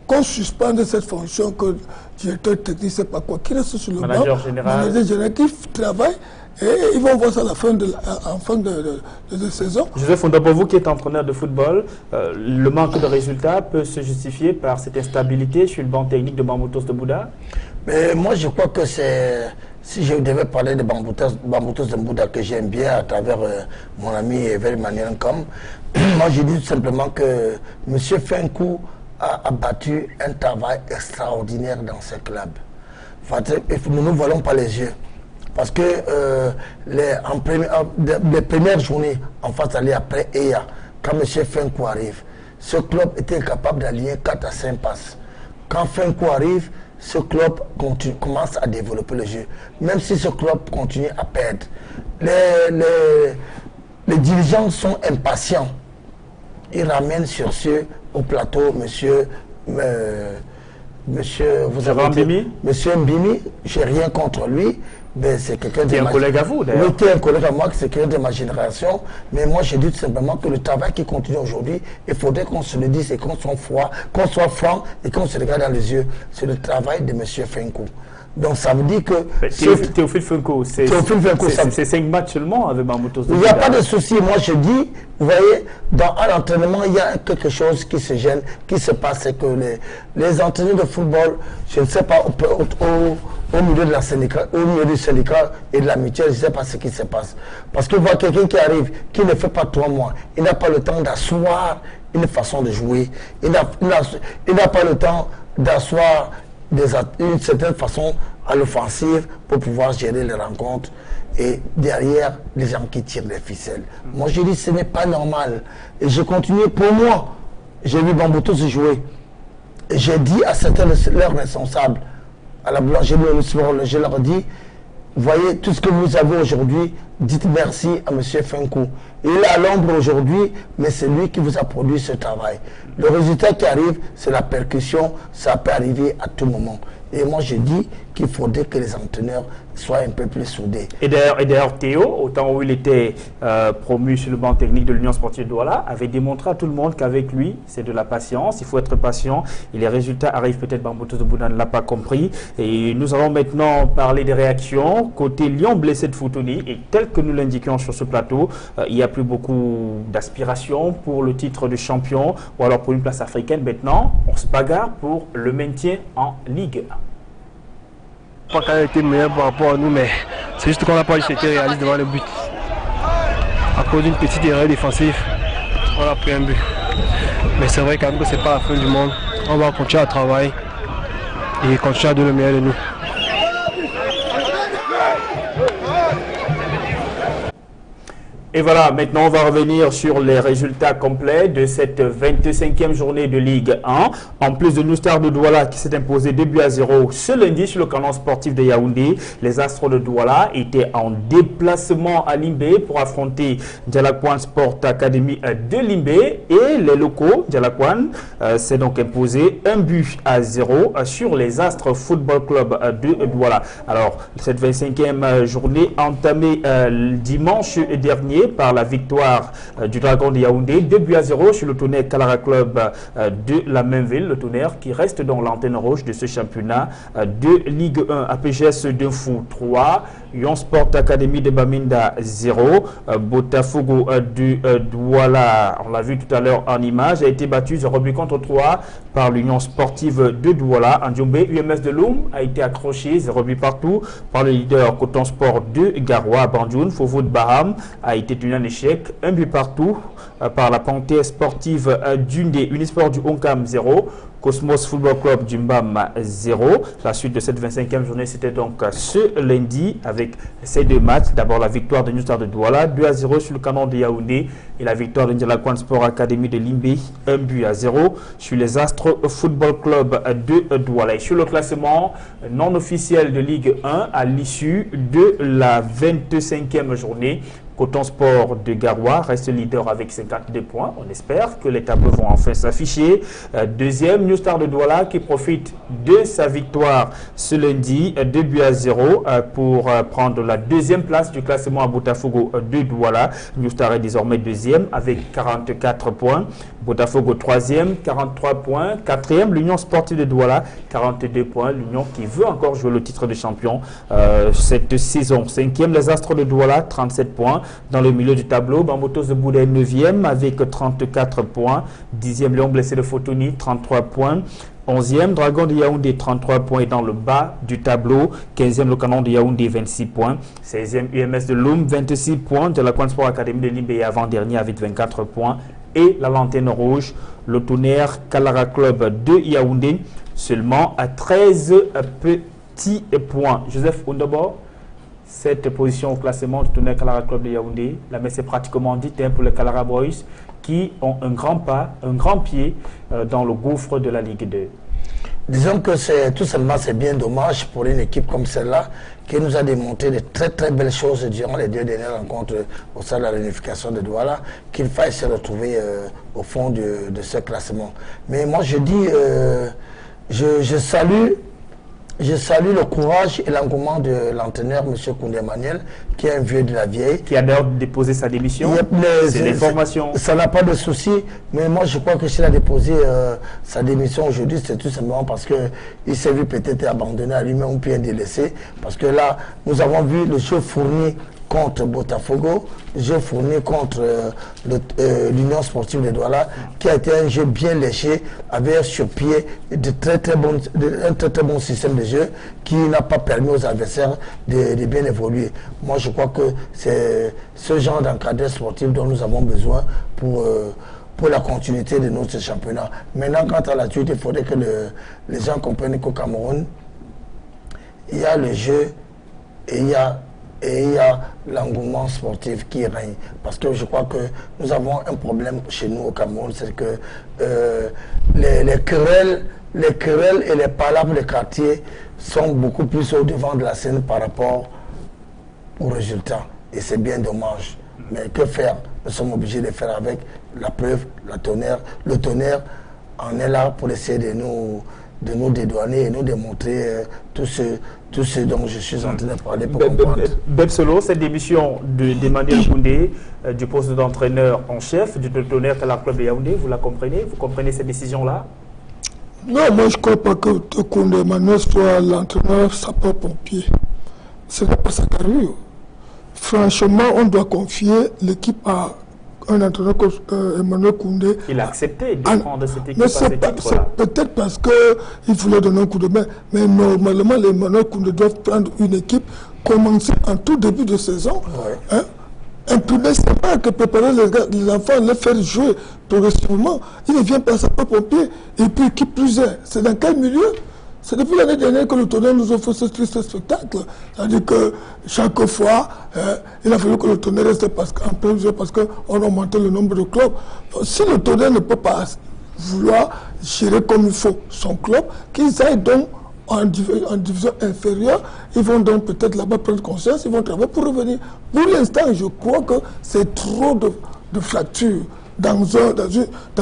Qu'on suspende cette fonction que directeur technique, c'est pas quoi, qui reste sur le manager général, qui travaille et ils vont voir ça à la fin de saison. Joseph Fonda, pour vous qui êtes entraîneur de football, le manque de résultats peut se justifier par cette instabilité sur le banc technique de Bamboutos de Bouda? Mais moi je crois que c'est... Si je devais parler de Bamboutos de Bouda que j'aime bien à travers mon ami Evel Maniankam, moi je dis tout simplement que M. Fenkou a battu un travail extraordinaire dans ce club. Nous ne voilons pas les yeux. Parce que les premières journées en face d'aller après EA, quand M. Fenkou arrive, ce club était incapable d'aligner 4 à 5 passes. Quand Fenkou arrive, ce club commence à développer le jeu. Même si ce club continue à perdre. Les dirigeants sont impatients. Ils ramènent sur ce au plateau monsieur Mbimi, j'ai rien contre lui, mais c'est quelqu'un de un collègue à vous d'ailleurs. Oui, un collègue à moi, c'est quelqu'un de ma génération, mais moi je dis tout simplement que le travail qui continue aujourd'hui, il faudrait qu'on se le dise et qu'on soit franc et qu'on se regarde dans les yeux. C'est le travail de M. Fenkou. Donc ça veut dire que... Théophile Fenko, c'est 5 matchs seulement avec Bambutos. Il n'y a pas de souci. Moi je dis, vous voyez, dans un entraînement, il y a quelque chose qui se gêne, qui se passe, c'est que les entraîneurs de football, je ne sais pas, au milieu de la syndicat, au milieu du syndicat et de la mutuelle, je ne sais pas ce qui se passe. Parce que voir quelqu'un qui arrive, qui ne fait pas 3 mois, il n'a pas le temps d'asseoir une façon de jouer, il n'a pas le temps d'asseoir une certaine façon à l'offensive pour pouvoir gérer les rencontres et derrière les gens qui tirent les ficelles. Moi je dis ce n'est pas normal et je continue pour moi. J'ai vu Bambutos se jouer et j'ai dit à certains de leurs responsables à la boulangerie, je leur dis, voyez tout ce que vous avez aujourd'hui, dites merci à M. Fenko. Il est à l'ombre aujourd'hui, mais c'est lui qui vous a produit ce travail. Le résultat qui arrive, c'est la percussion, ça peut arriver à tout moment. Et moi, je dis qu'il faudrait que les entraîneurs soient un peu plus soudés. Et d'ailleurs, Théo, au temps où il était promu sur le banc technique de l'Union sportive de Douala, avait démontré à tout le monde qu'avec lui, c'est de la patience. Il faut être patient. Et les résultats arrivent peut-être. Bambutos de Bouddha ne l'a pas compris. Et nous allons maintenant parler des réactions. Côté Lyon blessé de Foutouni, et tel que nous l'indiquions sur ce plateau, il n'y a plus beaucoup d'aspiration pour le titre de champion ou alors pour une place africaine. Maintenant, on se bagarre pour le maintien en Ligue 1. Pas qu'elle a été meilleure par rapport à nous, mais c'est juste qu'on n'a pas été réaliste devant le but. À cause d'une petite erreur défensive, on a pris un but. Mais c'est vrai quand même que c'est pas la fin du monde. On va continuer à travailler et continuer à donner le meilleur de nous. Et voilà, maintenant on va revenir sur les résultats complets de cette 25e journée de Ligue 1. En plus de New Star de Douala qui s'est imposé 2-0 ce lundi sur le canon sportif de Yaoundé, les Astros de Douala étaient en déplacement à Limbé pour affronter Dialakwan Sport Academy de Limbé. Et les locaux, Dialakwan s'est donc imposé 1-0 sur les Astres Football Club de Douala. Alors, cette 25e journée entamée dimanche dernier par la victoire du Dragon de Yaoundé, 2-0 sur le Tonnerre Kalara Club de la même ville, le Tonnerre qui reste dans l'antenne rouge de ce championnat de Ligue 1. APGS de Fou 3, Yon Sport Academy de Baminda 0, Botafogo de Douala, on l'a vu tout à l'heure en image, a été battu 0-3 par l'Union sportive de Douala. En Djombe, UMS de Loum a été accroché 0 partout par le leader Coton Sport de Garoua. Bandjoun, Fovo de Baham a été tenu en échec, 1 partout par la Panthère sportive d'Undé. Unisport du Onkam 0, Cosmos Football Club du Mbam 0. La suite de cette 25e journée, c'était donc ce lundi avec ces 2 matchs. D'abord la victoire de New Star de Douala, 2-0 sur le canon de Yaoundé, et la victoire de Ndialakwan Sport Academy de Limbé, 1-0 sur les Astres Football Club de Douala. Et sur le classement non officiel de Ligue 1 à l'issue de la 25e journée, Coton Sport de Garoua reste leader avec 52 points. On espère que les tableaux vont enfin s'afficher. Deuxième, New Star de Douala qui profite de sa victoire ce lundi, 2-0 pour prendre la 2e place du classement à Botafogo de Douala. New Star est désormais 2e avec 44 points. Botafogo 3e, 43 points. 4e, l'Union sportive de Douala, 42 points. L'Union qui veut encore jouer le titre de champion cette saison. 5e, les Astres de Douala, 37 points. Dans le milieu du tableau, Bambutos de Bouddha est 9e avec 34 points. 10e, Léon Blessé de Fotoni, 33 points. 11e, Dragon de Yaoundé, 33 points et dans le bas du tableau. 15e, le canon de Yaoundé, 26 points. 16e, UMS de Loum, 26 points. De la Sport Academy de Limbé avant-dernier avec 24 points. Et la lanterne rouge, le Tonnerre Kalara Club de Yaoundé, seulement à 13 petits points. Joseph Ondabo, cette position au classement du Tonnerre Kalara Club de Yaoundé, la messe est pratiquement dite pour les Kalara Boys qui ont un grand pas, un grand pied dans le gouffre de la Ligue 2. Disons que tout simplement c'est bien dommage pour une équipe comme celle-là qui nous a démontré de très très belles choses durant les 2 dernières rencontres au sein de la réunification de Douala, qu'il faille se retrouver au fond de ce classement. Mais moi je dis, je salue Je salue le courage et l'engouement de l'entraîneur, M. Koundé Emmanuel, qui est un vieux de la vieille. Qui a d'ailleurs déposé sa démission. C'est l'information. Ça n'a pas de souci, mais moi je crois que s'il a déposé sa démission aujourd'hui, c'est tout simplement parce qu'il s'est vu peut-être abandonné à lui-même ou bien délaissé. Parce que là, nous avons vu le jeu fourni contre Botafogo, jeu fourni contre l'Union sportive de Douala, qui a été un jeu bien léché, avec sur pied un très très bon système de jeu qui n'a pas permis aux adversaires de bien évoluer. Moi je crois que c'est ce genre d'encadré sportif dont nous avons besoin pour la continuité de notre championnat. Maintenant, quant à la suite, il faudrait que les gens comprennent qu'au Cameroun, il y a le jeu et il y a l'engouement sportif qui règne. Parce que je crois que nous avons un problème chez nous au Cameroun, c'est que les querelles et les palabres de quartier sont beaucoup plus au devant de la scène par rapport aux résultats. Et c'est bien dommage. Mais que faire? Nous sommes obligés de faire avec. La preuve, le tonnerre en est là pour essayer de nous dédouaner et nous démontrer tout ce dont je suis en train de parler pour comprendre. Bebsolo, cette démission d'Emmanuel Koundé du poste d'entraîneur en chef du Tonnerre Kala Club de Yaoundé, vous la comprenez? Vous comprenez cette décision-là? Non, moi je ne crois pas que Koundé Emmanuel soit l'entraîneur sapeur-pompier. Ce n'est pas sa carrière. Franchement, on doit confier l'équipe à un entraîneur comme Emmanuel Koundé. Il a accepté de prendre cette équipe à ce titre-là. Peut-être parce qu'il voulait donner un coup de main. Mais normalement, les Emmanuel Koundé doivent prendre une équipe, commencer en tout début de saison. Ouais. Hein, imprimer ses marques, préparer les enfants, les faire jouer progressivement. Il ne vient pas à sa propre pompier. Et puis, qui plus est, c'est dans quel milieu? C'est depuis l'année dernière que le Tonnerre nous offre ce triste spectacle. C'est-à-dire que chaque fois, il a fallu que le Tonnerre reste en plein jeu parce qu'on a augmenté le nombre de clubs. Si le Tonnerre ne peut pas vouloir gérer comme il faut son club, qu'ils aillent donc en division inférieure, ils vont donc peut-être là-bas prendre conscience, ils vont travailler pour revenir. Pour l'instant, je crois que c'est trop de fractures dans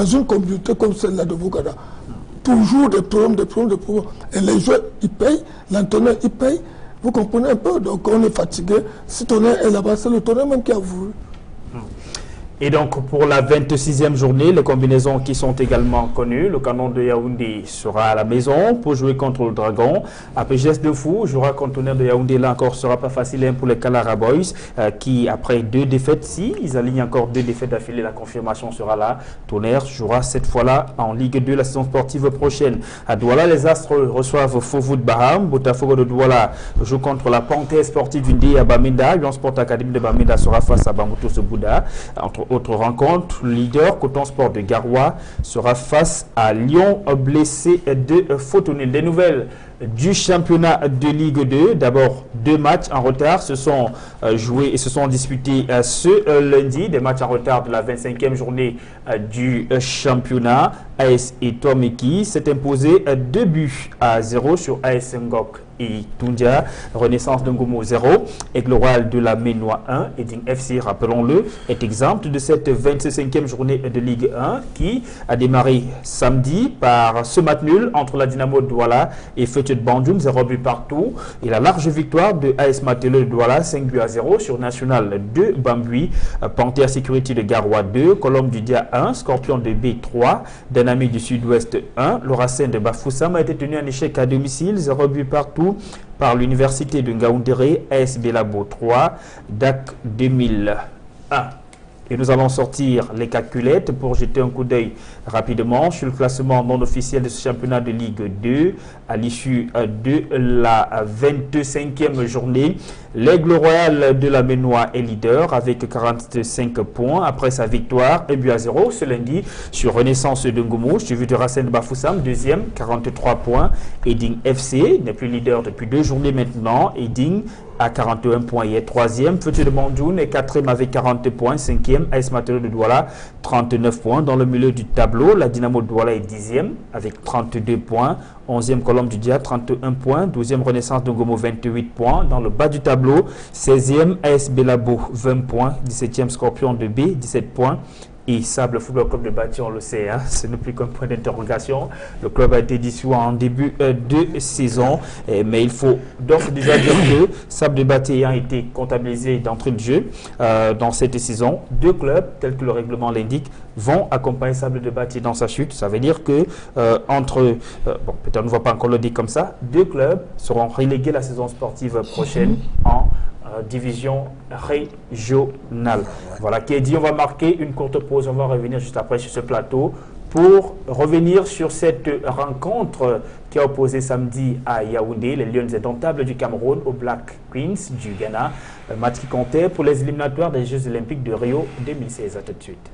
une communauté comme celle-là de Bougada. Toujours des problèmes. Et les joueurs, ils payent, l'entraîneur, il paye. Vous comprenez un peu? Donc on est fatigué. Si Tonnerre est là-bas, c'est le Tonnerre même qui a voulu. Et donc pour la 26e journée, les combinaisons qui sont également connues, le Canon de Yaoundé sera à la maison pour jouer contre le Dragon. APGS de Fou jouera contre le Tonnerre de Yaoundé. Là encore, ce ne sera pas facile pour les Kalara Boys qui, après 2 défaites, si ils alignent encore 2 défaites d'affilée, la confirmation sera là. Tonnerre jouera cette fois-là en Ligue 2 la saison sportive prochaine. À Douala, les Astres reçoivent Fofou de Baham. Botafogo de Douala joue contre la Panthère sportive Indé à Bamenda. Lyon Sport Academy de Bamenda sera face à Bamoutou Bouddha. Entre autre rencontre, leader Coton Sport de Garoua sera face à Lyon blessé de Fotonil. Des nouvelles du championnat de Ligue 2. D'abord, 2 matchs en retard se sont joués et se sont disputés ce lundi. Des matchs en retard de la 25e journée du championnat. AS et Tomeki s'est imposé 2-0 sur AS Ngok et Tundia. Renaissance de Ngomo 0. Aigle Royal de la Ménois 1. Eding FC, rappelons-le, est exempt de cette 25e journée de Ligue 1 qui a démarré samedi par ce match nul entre la Dynamo de Douala et Feuille de Bandoum, 0 but partout. Et la large victoire de AS Matelo de Douala, 5-0 sur National 2 Bambui. Panthère Sécurité de Garoua 2. Colombe du Dia 1. Scorpion de B 3. Dynamique du Sud-Ouest 1. L'Oracène de Bafoussam a été tenu en échec à domicile, 0 but partout par l'Université de Ngaoundéré, AS Belabo 3, DAC 2001. Et nous allons sortir les calculettes pour jeter un coup d'œil rapidement sur le classement non officiel de ce championnat de Ligue 2 à l'issue de la 25e journée. L'Aigle Royal de la Ménois est leader avec 45 points après sa victoire 1-0 ce lundi sur Renaissance de Ngomo, suivi de Racine Bafoussam, deuxième, 43 points. Eding FC n'est plus leader depuis 2 journées maintenant. Eding à 41 points et est 3e. Feuille de Bandoum est 4e avec 40 points. 5e, AS Matelo de Douala, 39 points. Dans le milieu du tableau, la Dynamo de Douala est 10e avec 32 points. 11e Colombe du Dia, 31 points. 12e Renaissance de Ngomo, 28 points. Dans le bas du tableau, 16e AS Belabo, 20 points. 17e Scorpion de B, 17 points. et Sable Football Club de Bati, on le sait, hein, ce n'est plus qu'un point d'interrogation. Le club a été dissous en début de saison, mais il faut donc déjà dire que Sable de Bati ayant été comptabilisé d'entrée de jeu dans cette saison, 2 clubs, tel que le règlement l'indique, vont accompagner Sable de Bati dans sa chute. Ça veut dire que bon, peut-être on ne va pas encore le dire comme ça, 2 clubs seront relégués la saison sportive prochaine en division régionale. Voilà qui est dit. On va marquer une courte pause. On va revenir juste après sur ce plateau pour revenir sur cette rencontre qui a opposé samedi à Yaoundé les Lions indomptables du Cameroun aux Black Queens du Ghana. Un match qui comptait pour les éliminatoires des Jeux Olympiques de Rio 2016. À tout de suite.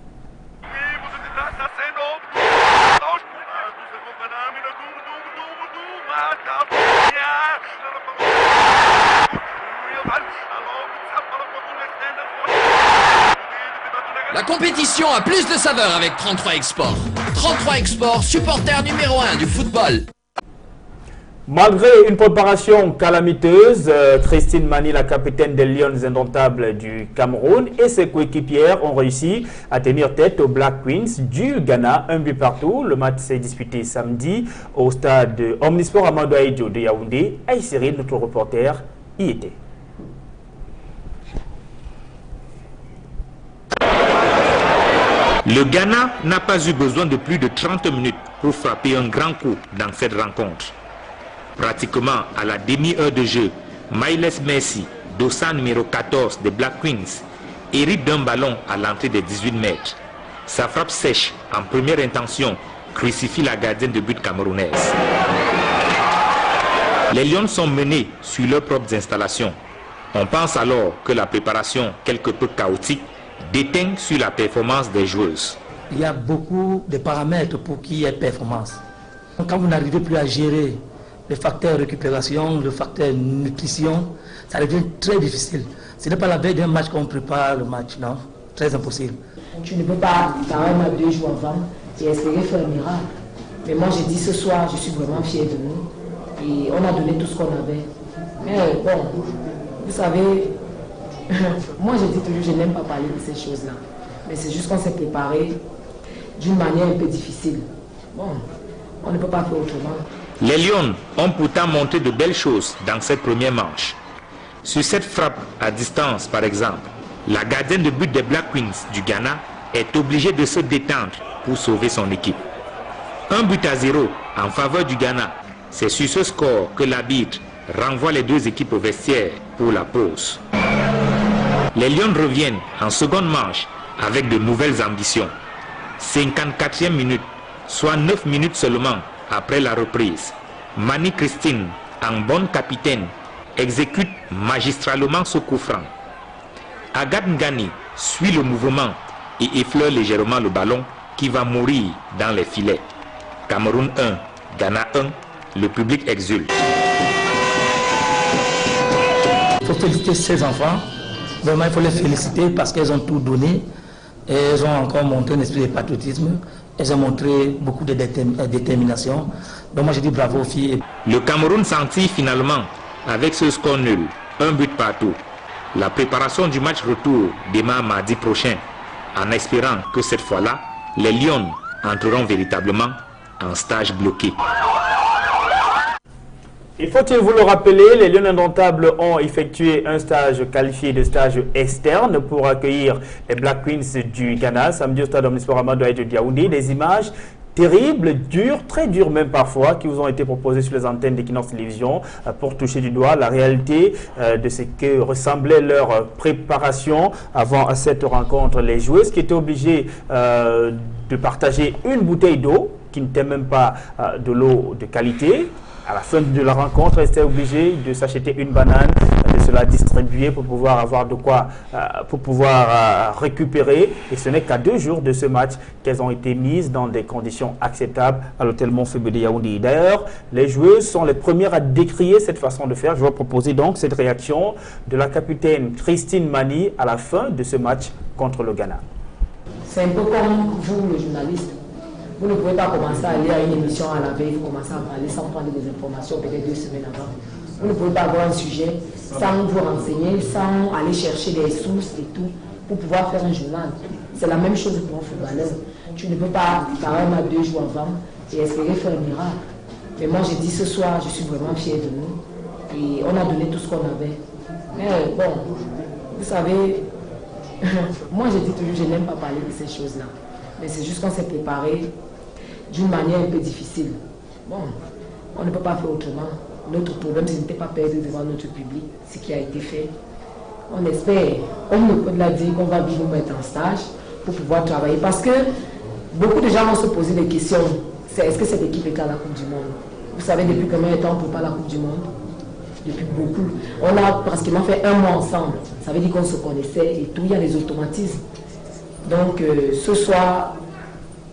La compétition a plus de saveur avec 33 Export. 33 Export, supporter numéro 1 du football. Malgré une préparation calamiteuse, Christine Mani, la capitaine des Lions indomptables du Cameroun, et ses coéquipières ont réussi à tenir tête aux Black Queens du Ghana, 1 but partout. Le match s'est disputé samedi au stade Omnisport Amadou Ahidjo de Yaoundé. Aïssiri, notre reporter, y était. Le Ghana n'a pas eu besoin de plus de 30 minutes pour frapper un grand coup dans cette rencontre. Pratiquement à la demi-heure de jeu, Myles Messi, dossard numéro 14 des Black Queens, hérite d'un ballon à l'entrée des 18 mètres. Sa frappe sèche en première intention crucifie la gardienne de but camerounaise. Les Lions sont menés sur leurs propres installations. On pense alors que la préparation quelque peu chaotique déteint sur la performance des joueuses. Il y a beaucoup de paramètres pour qu'il y ait performance. Quand vous n'arrivez plus à gérer le facteur récupération, le facteur nutrition, ça devient très difficile. Ce n'est pas la veille d'un match qu'on prépare le match, non, très impossible. Tu ne peux pas préparer un match 2 jours avant et espérer faire un miracle. Mais moi j'ai dit ce soir, je suis vraiment fier de nous et on a donné tout ce qu'on avait. Mais bon, vous savez, moi je dis toujours, je n'aime pas parler de ces choses-là. Mais c'est juste qu'on s'est préparé d'une manière un peu difficile. Bon, on ne peut pas faire autrement. Les Lions ont pourtant montré de belles choses dans cette première manche. Sur cette frappe à distance, par exemple, la gardienne de but des Black Queens du Ghana est obligée de se détendre pour sauver son équipe. 1-0 en faveur du Ghana. C'est sur ce score que l'arbitre renvoie les deux équipes au vestiaire pour la pause. Les Lions reviennent en seconde manche avec de nouvelles ambitions. 54e minute, soit 9 minutes seulement après la reprise. Mani Christine, en bonne capitaine, exécute magistralement ce coup franc. Agathe Ngani suit le mouvement et effleure légèrement le ballon qui va mourir dans les filets. Cameroun 1, Ghana 1, le public exulte. Il faut féliciter ces enfants. Vraiment, il faut les féliciter parce qu'elles ont tout donné. Et elles ont encore montré un esprit de patriotisme. Elles ont montré beaucoup de détermination. Donc moi je dis bravo aux filles. Le Cameroun s'en tire finalement avec ce score nul, 1 but partout. La préparation du match retour démarre mardi prochain, en espérant que cette fois-là, les Lions entreront véritablement en stage bloqué. Il faut vous le rappeler, les Lions indomptables ont effectué un stage qualifié de stage externe pour accueillir les Black Queens du Ghana, samedi au stade Omnisport Amadou Ahidjo de Yaoundé. Des images terribles, dures, très dures même parfois, qui vous ont été proposées sur les antennes d'Equinox Télévision pour toucher du doigt la réalité de ce que ressemblait leur préparation avant cette rencontre. Les joueuses qui étaient obligées de partager une bouteille d'eau, qui n'était même pas de l'eau de qualité. À la fin de la rencontre, elles étaient obligées de s'acheter une banane, de se la distribuer pour pouvoir avoir de quoi, récupérer. Et ce n'est qu'à 2 jours de ce match qu'elles ont été mises dans des conditions acceptables à l'hôtel Montfébé de Yaoundé. D'ailleurs, les joueuses sont les premières à décrier cette façon de faire. Je vais proposer donc cette réaction de la capitaine Christine Mani à la fin de ce match contre le Ghana. C'est un peu comme vous, le journaliste. Vous ne pouvez pas commencer à aller à une émission à la veille, vous commencez à parler sans prendre des informations peut-être 2 semaines avant. Vous ne pouvez pas avoir un sujet sans vous renseigner, sans aller chercher des sources et tout pour pouvoir faire un journal. C'est la même chose pour un footballeur. Tu ne peux pas préparer un match 2 jours avant et espérer faire un miracle. Mais moi, j'ai dit ce soir, je suis vraiment fier de nous. Et on a donné tout ce qu'on avait. Mais bon, vous savez, moi je dis toujours, je n'aime pas parler de ces choses-là. Mais c'est juste qu'on s'est préparé d'une manière un peu difficile. Bon, on ne peut pas faire autrement. Notre problème, ce n'était pas perdre devant notre public, ce qui a été fait. On espère, on ne peut pas dire qu'on va bien nous mettre en stage pour pouvoir travailler. Parce que beaucoup de gens vont se poser des questions. Est-ce que cette équipe est à la Coupe du Monde? Vous savez depuis combien de temps on ne prépare la Coupe du Monde? Depuis beaucoup. On a pratiquement fait 1 mois ensemble. Ça veut dire qu'on se connaissait et tout, il y a des automatismes. Donc ce soir,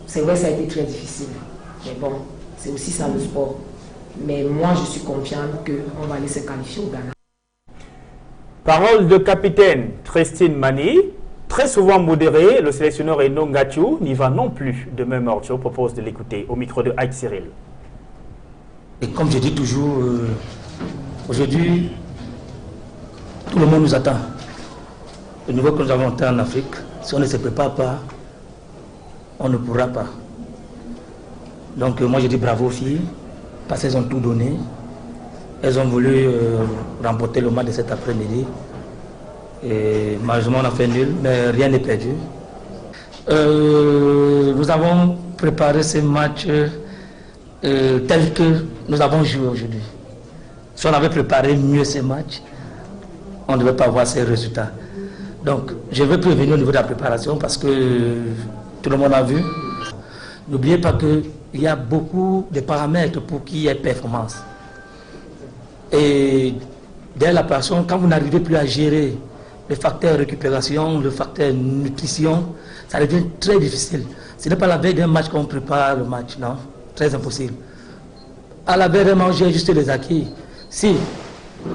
c'est vrai, ça a été très difficile. Mais bon, c'est aussi ça le sport. Mais moi, je suis confiante qu'on va aller se qualifier au Ghana. Parole de capitaine Christine Mani. Très souvent modéré, le sélectionneur Eno Ngachu n'y va non plus de même ordre. Je vous propose de l'écouter au micro de Ike Cyril. Et comme je dis toujours, aujourd'hui, tout le monde nous attend. Le niveau que nous avons atteint en Afrique, si on ne se prépare pas, on ne pourra pas. Donc moi je dis bravo aux filles, parce qu'elles ont tout donné. Elles ont voulu remporter le match de cet après-midi. Et malheureusement on a fait nul, mais rien n'est perdu. Nous avons préparé ce match tel que nous avons joué aujourd'hui. Si on avait préparé mieux ces matchs, on ne devait pas avoir ces résultats. Donc, je veux prévenir au niveau de la préparation parce que tout le monde a vu. N'oubliez pas qu'il y a beaucoup de paramètres pour qu'il y ait performance. Et dès la préparation, quand vous n'arrivez plus à gérer le facteur récupération, le facteur nutrition, ça devient très difficile. Ce n'est pas la veille d'un match qu'on prépare le match, non, très impossible. À la veille d'un match, j'ai juste les acquis. Si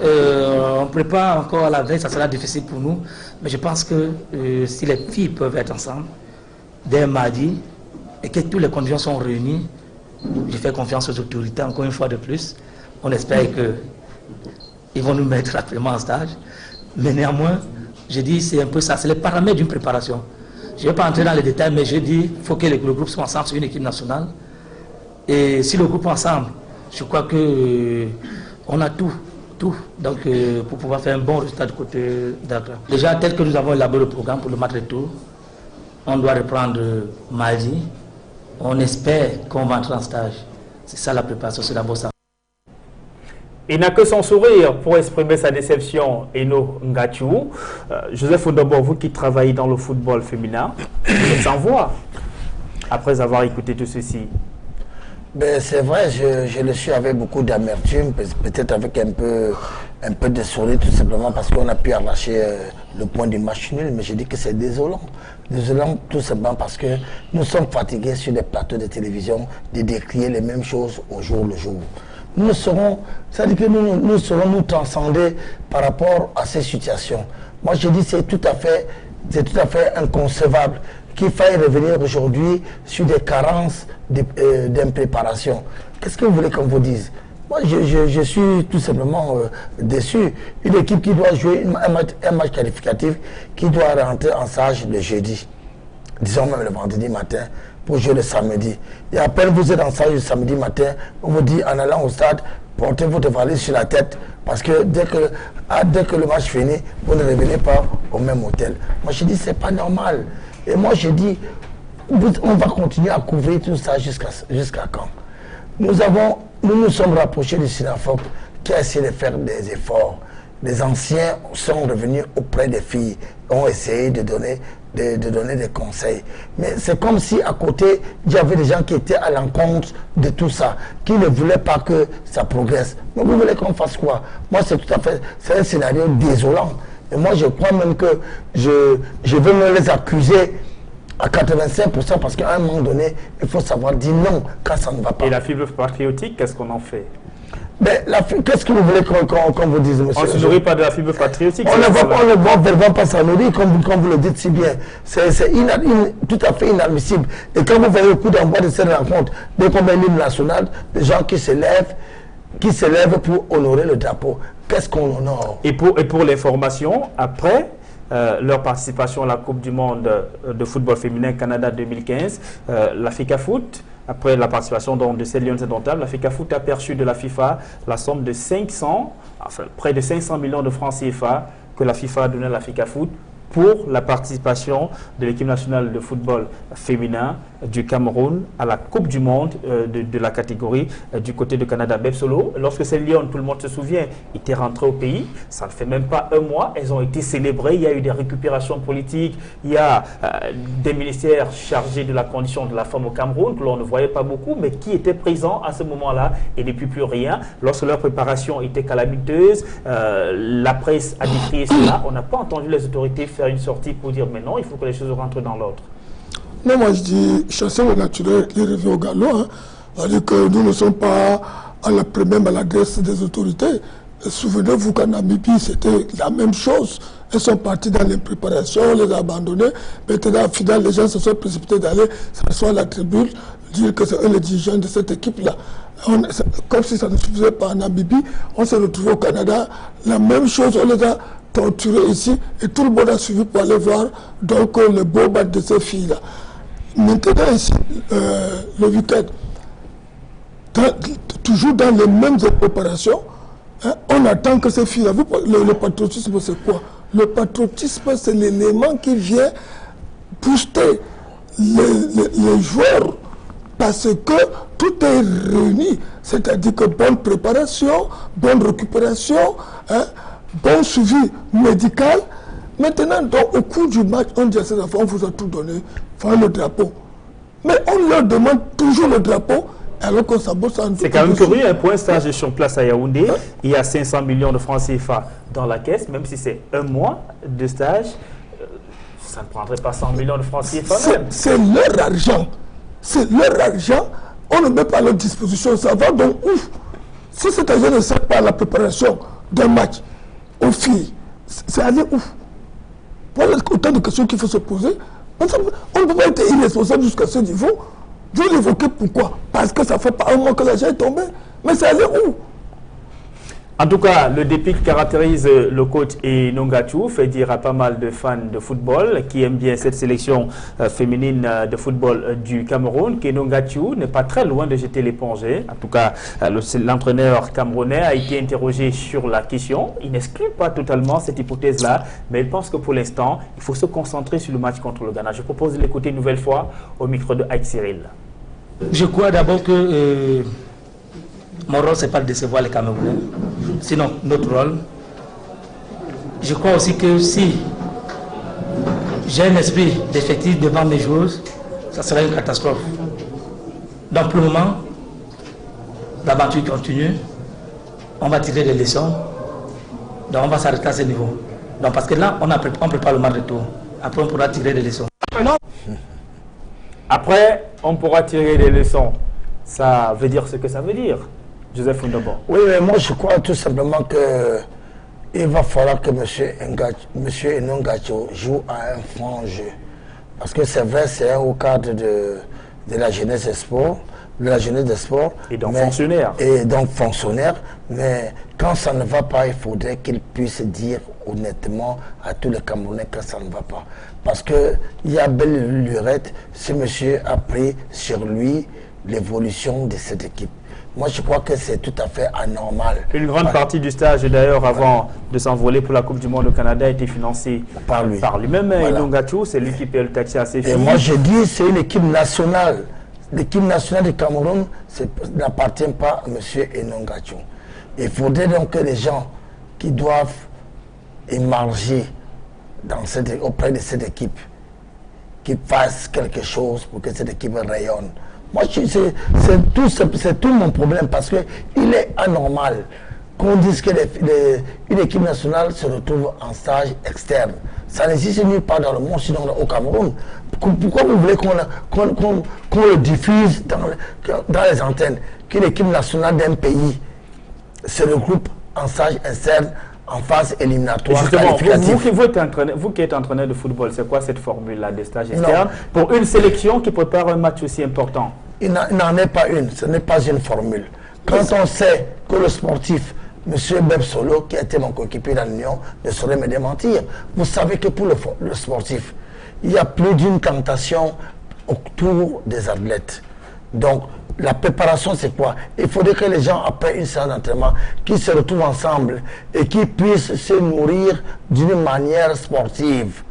on prépare encore à la veille, ça sera difficile pour nous. Mais je pense que si les filles peuvent être ensemble dès mardi et que toutes les conditions sont réunies, je fais confiance aux autorités encore une fois de plus. On espère qu'ils vont nous mettre rapidement en stage. Mais néanmoins, je dis c'est un peu ça, c'est les paramètres d'une préparation. Je ne vais pas entrer dans les détails, mais je dis qu'il faut que le groupe soit ensemble sur une équipe nationale. Et si le groupe est ensemble, je crois que on a tout donc pour pouvoir faire un bon résultat du côté d'Accra. Déjà, tel que nous avons élaboré le programme pour le match retour, on doit reprendre mardi. On espère qu'on va entrer en stage. C'est ça la préparation, c'est d'abord ça. Il n'a que son sourire pour exprimer sa déception, Eno Ngachu. Joseph Odobo, vous qui travaillez dans le football féminin, vous êtes sans voix après avoir écouté tout ceci. Ben, c'est vrai, je le suis avec beaucoup d'amertume, peut-être avec un peu de sourire, tout simplement parce qu'on a pu arracher le point du match nul, mais je dis que c'est désolant. Désolant tout simplement parce que nous sommes fatigués sur des plateaux de télévision de décrire les mêmes choses au jour le jour. Nous serons, c'est-à-dire que nous serons nous transcender par rapport à ces situations. Moi je dis c'est tout à fait inconcevable qu'il faille revenir aujourd'hui sur des carences d'impréparation. Qu'est-ce que vous voulez qu'on vous dise? Moi, je suis tout simplement déçu. Une équipe qui doit jouer un match qualificatif, qui doit rentrer en stage le jeudi, disons même le vendredi matin, pour jouer le samedi. Et à peine vous êtes en stage le samedi matin, on vous dit en allant au stade, portez votre valise sur la tête, parce que dès que le match finit, vous ne revenez pas au même hôtel. Moi, je dis c'est pas normal. Et moi, je dis, on va continuer à couvrir tout ça jusqu'à quand? Nous nous sommes rapprochés du SINAFOP qui a essayé de faire des efforts. Les anciens sont revenus auprès des filles, ont essayé de donner des conseils. Mais c'est comme si à côté, il y avait des gens qui étaient à l'encontre de tout ça, qui ne voulaient pas que ça progresse. Mais vous voulez qu'on fasse quoi? Moi, c'est un scénario désolant. Et moi, je crois même que je veux me les accuser à 85% parce qu'à un moment donné, il faut savoir dire non quand ça ne va pas. Et la fibre patriotique, qu'est-ce qu'on en fait? Qu'est-ce que vous voulez qu'on vous dise, monsieur? On ne se nourrit pas de la fibre patriotique. On ne va vraiment pas s'en nourrir, comme vous le dites si bien. C'est tout à fait inadmissible. Et quand vous voyez le coup d'envoi de cette rencontre, dès qu'on met l'hymne national, des gens qui se lèvent pour honorer le drapeau. Qu'est-ce qu'on honore? Et pour l'information, après, leur participation à la Coupe du Monde de football féminin Canada 2015. La FICAFOOT, après la participation de ces Lions indomptables, la FICAFOOT a perçu de la FIFA la somme de près de 500 millions de francs CFA que la FIFA a donné à la FICAFOOT pour la participation de l'équipe nationale de football féminin du Cameroun à la Coupe du Monde de la catégorie du côté de Canada. Bepsolo, lorsque ces Lions, tout le monde se souvient, étaient rentrés au pays, ça ne fait même pas un mois, elles ont été célébrées, il y a eu des récupérations politiques, il y a des ministères chargés de la condition de la femme au Cameroun, que l'on ne voyait pas beaucoup, mais qui étaient présents à ce moment-là, et depuis plus rien. Lorsque leur préparation était calamiteuse, la presse a décrié cela, on n'a pas entendu les autorités faire une sortie pour dire mais non, il faut que les choses rentrent dans l'ordre. Non, moi je dis chasser le naturel, il revient au galop. Hein. C'est-à-dire que nous ne sommes pas à la première maladresse des autorités. Souvenez-vous qu'en Namibie, c'était la même chose. Elles sont parties dans les préparations, on les a abandonnées. Maintenant, au final, les gens se sont précipités d'aller s'asseoir à la tribune, dire que c'est eux les dirigeants de cette équipe-là. Comme si ça ne suffisait pas en Namibie, on s'est retrouvé au Canada. La même chose, on les a torturés ici et tout le monde a suivi pour aller voir donc le beau match de ces filles-là. Maintenant ici, le week-end, toujours dans les mêmes préparations, hein, on attend que ces filles-là, le patriotisme c'est quoi? Le patriotisme c'est l'élément qui vient booster les joueurs parce que tout est réuni, c'est-à-dire que bonne préparation, bonne récupération, hein, bon suivi médical. Maintenant, donc, au cours du match, on dit à ces enfants, on vous a tout donné, faire le drapeau. Mais on leur demande toujours le drapeau, alors qu'on s'aborde sans... C'est quand même curieux, pour un stage sur place à Yaoundé, il y a 500 millions de francs CFA dans la caisse, même si c'est un mois de stage, ça ne prendrait pas 100 millions de francs CFA même. C'est leur argent. C'est leur argent. On ne met pas à leur disposition. Ça va donc ouf. Si cet argent ne sert pas à la préparation d'un match aux filles, c'est aller ouf. Voilà autant de questions qu'il faut se poser. On ne peut pas être irresponsable jusqu'à ce niveau. Je vais l'évoquer pourquoi? Parce que ça fait pas un mois que l'argent est tombé. Mais c'est aller où? En tout cas, le dépit qui caractérise le coach Enongachu fait dire à pas mal de fans de football qui aiment bien cette sélection féminine de football du Cameroun qu'Enongachu n'est pas très loin de jeter l'éponge. En tout cas, l'entraîneur camerounais a été interrogé sur la question. Il n'exclut pas totalement cette hypothèse-là, mais il pense que pour l'instant, il faut se concentrer sur le match contre le Ghana. Je propose de l'écouter une nouvelle fois au micro de Aïk Cyril. Je crois d'abord que mon rôle, ce n'est pas de décevoir les Camerounais. Sinon, notre rôle, je crois aussi que si j'ai un esprit d'effectif devant mes joueuses, ça serait une catastrophe. Donc pour le moment, l'aventure continue, on va tirer des leçons, donc on va s'arrêter à ce niveau. Donc parce que là, on prépare le match de tour. Après, on pourra tirer des leçons. Après, on pourra tirer des leçons. Ça veut dire ce que ça veut dire. Joseph Ndabo. Oui, mais moi je crois tout simplement qu'il va falloir que M. Enongachu joue à un franc jeu. Parce que c'est vrai, c'est au cadre de la jeunesse des sports, Et donc fonctionnaire. Et donc fonctionnaire. Mais quand ça ne va pas, il faudrait qu'il puisse dire honnêtement à tous les Camerounais que ça ne va pas. Parce qu'il y a belle lurette, ce monsieur a pris sur lui l'évolution de cette équipe. Moi, je crois que c'est tout à fait anormal. Une grande partie du stage, d'ailleurs, avant de s'envoler pour la Coupe du Monde au Canada, a été financée par lui. Par lui-même, Enongachu, c'est lui qui paye le taxi à ses filles. Et moi, je dis, c'est une équipe nationale. L'équipe nationale du Cameroun n'appartient pas à M. Enongachu. Il faudrait donc que les gens qui doivent émarger auprès de cette équipe, qui fassent quelque chose pour que cette équipe rayonne. Moi, c'est tout mon problème parce qu'il est anormal qu'on dise qu'une équipe nationale se retrouve en stage externe. Ça n'existe nulle part dans le monde, sinon au Cameroun. Pourquoi vous voulez qu'on le diffuse dans les antennes, qu'une équipe nationale d'un pays se regroupe en stage externe en phase éliminatoire qualificative? Vous qui êtes entraîneur de football, c'est quoi cette formule-là des stages externes pour une sélection qui prépare un match aussi important? Il n'en est pas une, ce n'est pas une formule. Quand on sait que le sportif M. Beb Solo, qui a été mon coéquipier dans l'Union, ne saurait me démentir. Vous savez que pour le sportif, il y a plus d'une tentation autour des athlètes. Donc, la préparation, c'est quoi? Il faudrait que les gens, après une séance d'entraînement, qui se retrouvent ensemble et qui puissent se nourrir d'une manière sportive.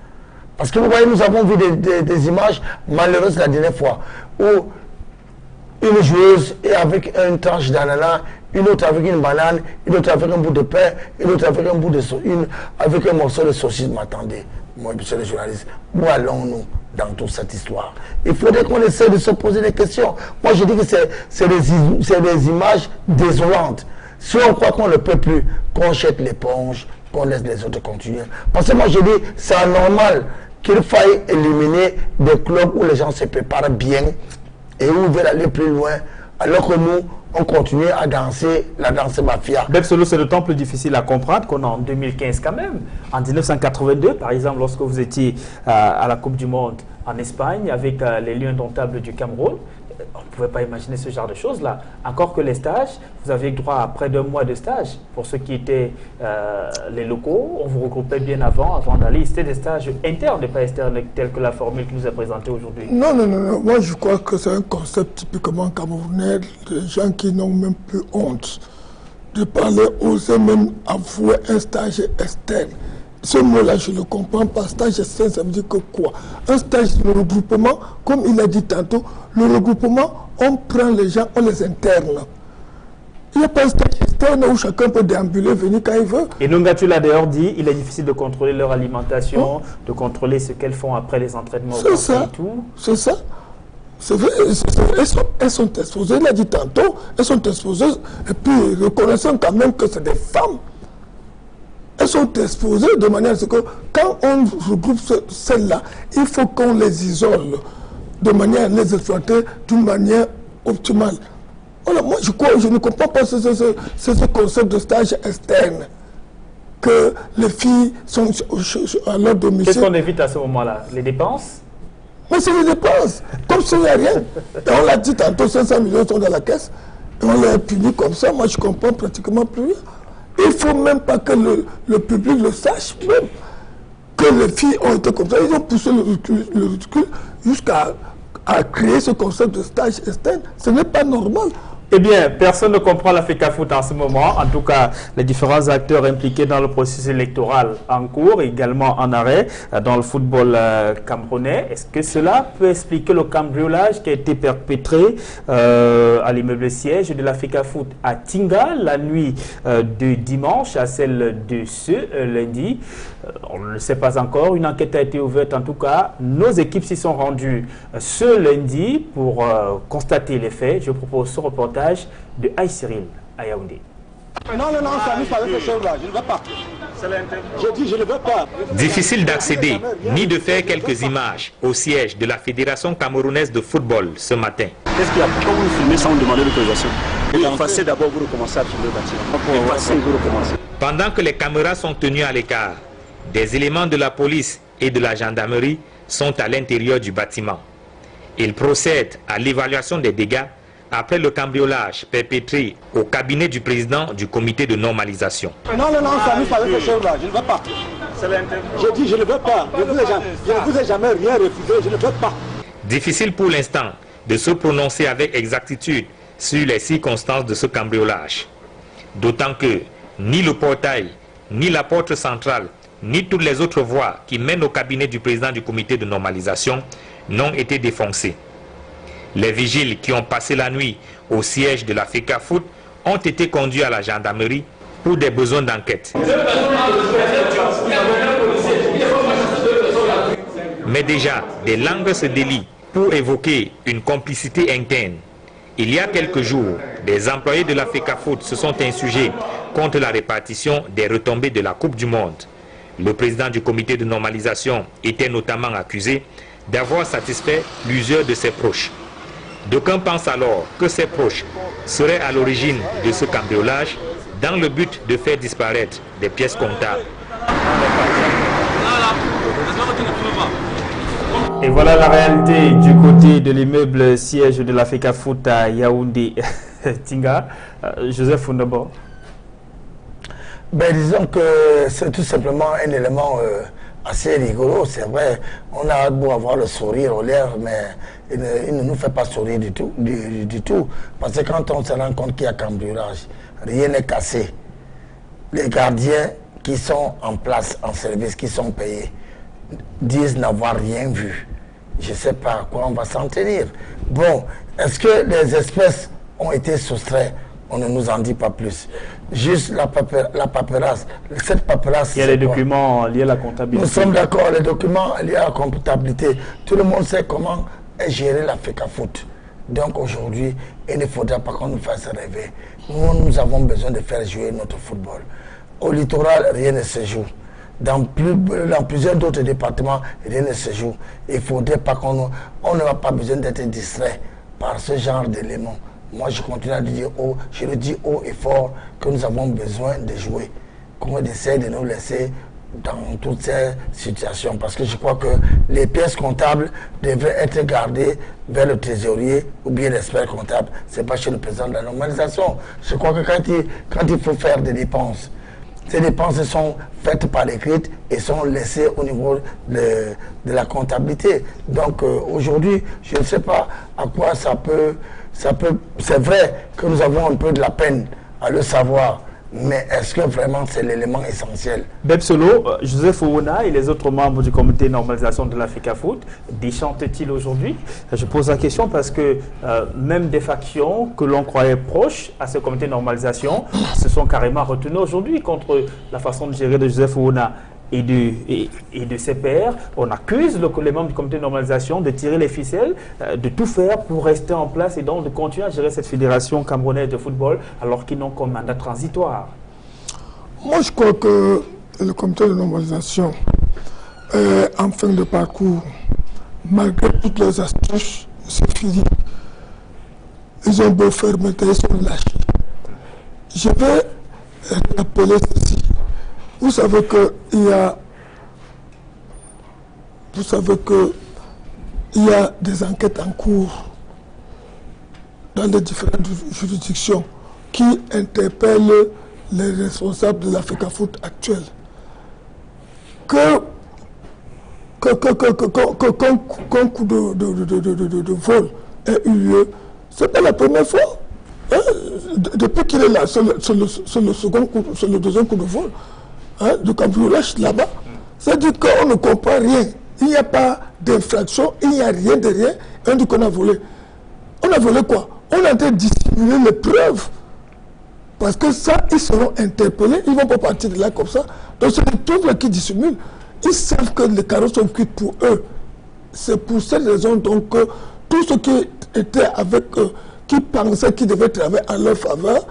Parce que vous voyez, nous avons vu des images malheureuses la dernière fois, où une joueuse est avec une tranche d'ananas, une autre avec une banane, une autre avec un bout de pain, une autre avec un bout de avec un morceau de saucisse. M'attendez, moi, monsieur le journaliste, où allons-nous dans toute cette histoire? Il faudrait qu'on essaie de se poser des questions. Moi, je dis que c'est des images désolantes. Si on croit qu'on ne peut plus, qu'on jette l'éponge, qu'on laisse les autres continuer. Parce que moi, je dis, c'est anormal qu'il faille éliminer des clubs où les gens se préparent bien et où ils veulent aller plus loin, alors que nous, on continue à danser la danse mafia. Beb Solo, c'est d'autant plus difficile à comprendre qu'on est en 2015 quand même. En 1982, par exemple, lorsque vous étiez à la Coupe du Monde en Espagne avec les Lions indomptables du Cameroun, on ne pouvait pas imaginer ce genre de choses-là. Encore que les stages, vous aviez droit à près d'un mois de stage. Pour ceux qui étaient les locaux, on vous regroupait bien avant d'aller. C'était des stages internes, pas externes, tels que la formule qui nous est présentée aujourd'hui. Non. Moi, je crois que c'est un concept typiquement camerounais, des gens qui n'ont même plus honte de parler, oser même avouer un stage externe. Ce mot-là, je le comprends pas. Stage externe, ça veut dire que quoi? Un stage de regroupement, comme il a dit tantôt, le regroupement, on prend les gens, on les interne. Il n'y a pas un stage externe où chacun peut déambuler, venir quand il veut. Et Nongatu l'a d'ailleurs dit, il est difficile de contrôler leur alimentation, de contrôler ce qu'elles font après les entraînements. C'est ça, c'est ça. C'est vrai, elles sont exposées, il a dit tantôt, elles sont exposées, et puis reconnaissant quand même que c'est des femmes. Elles sont exposées de manière à ce que quand on regroupe celles-là, il faut qu'on les isole de manière à les exploiter d'une manière optimale. Voilà, moi je ne comprends pas ce concept de stage externe. Que les filles sont à leur domicile. Qu'est-ce qu'on évite à ce moment-là? Les dépenses? Mais c'est les dépenses, comme s'il n'y a rien. Et on l'a dit tantôt, 500 millions sont dans la caisse. Et on les punit comme ça, moi je ne comprends pratiquement plus rien. Il ne faut même pas que le public le sache même. Que les filles ont été comme ça. Ils ont poussé le ridicule jusqu'à créer ce concept de stage externe. Ce n'est pas normal. Eh bien, personne ne comprend l'Africa Foot en ce moment. En tout cas, les différents acteurs impliqués dans le processus électoral en cours, également en arrêt dans le football camerounais. Est-ce que cela peut expliquer le cambriolage qui a été perpétré à l'immeuble siège de l'Africa Foot à Tinga la nuit de dimanche à celle de ce lundi? On ne le sait pas encore. Une enquête a été ouverte. En tout cas, nos équipes s'y sont rendues ce lundi pour constater les faits. Je propose ce reportage de Aïe Cyril à Yaoundé. Non, ça nous parle de choses là, je ne veux pas. J'ai dit je ne veux pas. Difficile d'accéder ni de faire quelques images au siège de la Fédération camerounaise de football ce matin. Qu'est-ce qu'il y a? Pourquoi vous filmez sans demander l'autorisation? Effacez d'abord, vous recommencez à filmer le bâtiment. Effacez, vous recommencez. Pendant que les caméras sont tenues à l'écart, des éléments de la police et de la gendarmerie sont à l'intérieur du bâtiment. Ils procèdent à l'évaluation des dégâts après le cambriolage perpétré au cabinet du président du comité de normalisation. Non, ça nous parle de choses là, je ne veux pas. J'ai dit je ne veux pas. Je ne vous ai jamais rien refusé, je ne veux pas. Difficile pour l'instant de se prononcer avec exactitude sur les circonstances de ce cambriolage. D'autant que ni le portail, ni la porte centrale, ni toutes les autres voies qui mènent au cabinet du président du comité de normalisation n'ont été défoncées. Les vigiles qui ont passé la nuit au siège de l'Africa Foot ont été conduits à la gendarmerie pour des besoins d'enquête. Mais déjà, des langues se délient pour évoquer une complicité interne. Il y a quelques jours, des employés de l'Africa Foot se sont insurgés contre la répartition des retombées de la Coupe du Monde. Le président du comité de normalisation était notamment accusé d'avoir satisfait plusieurs de ses proches. D'aucuns pensent alors que ses proches seraient à l'origine de ce cambriolage dans le but de faire disparaître des pièces comptables. Et voilà la réalité du côté de l'immeuble siège de l'Africa Foot à Yaoundé. Tinga, Joseph Fundabo. Ben, disons que c'est tout simplement un élément assez rigolo. C'est vrai, on a beau avoir le sourire aux lèvres, mais il ne nous fait pas sourire du tout. Du tout. Parce que quand on se rend compte qu'il y a cambriolage, rien n'est cassé. Les gardiens qui sont en place, en service, qui sont payés, disent n'avoir rien vu. Je ne sais pas à quoi on va s'en tenir. Bon, est-ce que les espèces ont été soustraites? On ne nous en dit pas plus. Juste la paperasse. Cette paperasse. Il y a les documents liés à la comptabilité. Nous sommes d'accord, les documents liés à la comptabilité. Tout le monde sait comment est gérée la FECAFOOT. Donc aujourd'hui, il ne faudra pas qu'on nous fasse rêver. Nous avons besoin de faire jouer notre football. Au littoral, rien ne se joue. Dans plusieurs autres départements, rien ne se joue. Il ne faudrait pas on n'a pas besoin d'être distrait par ce genre d'éléments. Moi, je continue à dire je le dis haut et fort que nous avons besoin de jouer. Qu'on essaie de nous laisser dans toutes ces situations. Parce que je crois que les pièces comptables devraient être gardées vers le trésorier ou bien l'expert comptable. Ce n'est pas chez le président de la normalisation. Je crois que quand il faut faire des dépenses, ces dépenses sont faites par l'écrit et sont laissées au niveau de la comptabilité. Donc aujourd'hui, je ne sais pas à quoi ça peut. C'est vrai que nous avons un peu de la peine à le savoir, mais est-ce que vraiment c'est l'élément essentiel? Bebsolo, Joseph Owona et les autres membres du comité de normalisation de la FECAFOOT déchantent-ils aujourd'hui? Je pose la question parce que même des factions que l'on croyait proches à ce comité de normalisation se sont carrément retenues aujourd'hui contre la façon de gérer de Joseph Owona et de ses pairs. On accuse les membres du comité de normalisation de tirer les ficelles, de tout faire pour rester en place et donc de continuer à gérer cette fédération camerounaise de football alors qu'ils n'ont qu'un mandat transitoire. Moi, je crois que le comité de normalisation est en fin de parcours. Malgré toutes les astuces, c'est fini. Ils ont beau faire maintenant, ils sont lâchés. Je vais appeler ceci. Vous savez qu'il y a des enquêtes en cours dans les différentes juridictions qui interpellent les responsables de la FECAFOOT actuelle. Qu'un coup de vol ait eu lieu, ce n'est pas la première fois. Hein? Depuis qu'il est là, c'est le deuxième coup de vol. Hein, du cambriolage là-bas, c'est-à-dire qu'on ne comprend rien. Il n'y a pas d'infraction, il n'y a rien de rien. On dit qu'on a volé. On a volé quoi? On a en train de dissimuler les preuves. Parce que ça, ils seront interpellés, ils ne vont pas partir de là comme ça. Donc c'est les preuves-là qui dissimulent. Ils savent que les carreaux sont cuits pour eux. C'est pour cette raison donc que tous ceux qui étaient avec eux, qui pensaient qu'ils devaient travailler en leur faveur,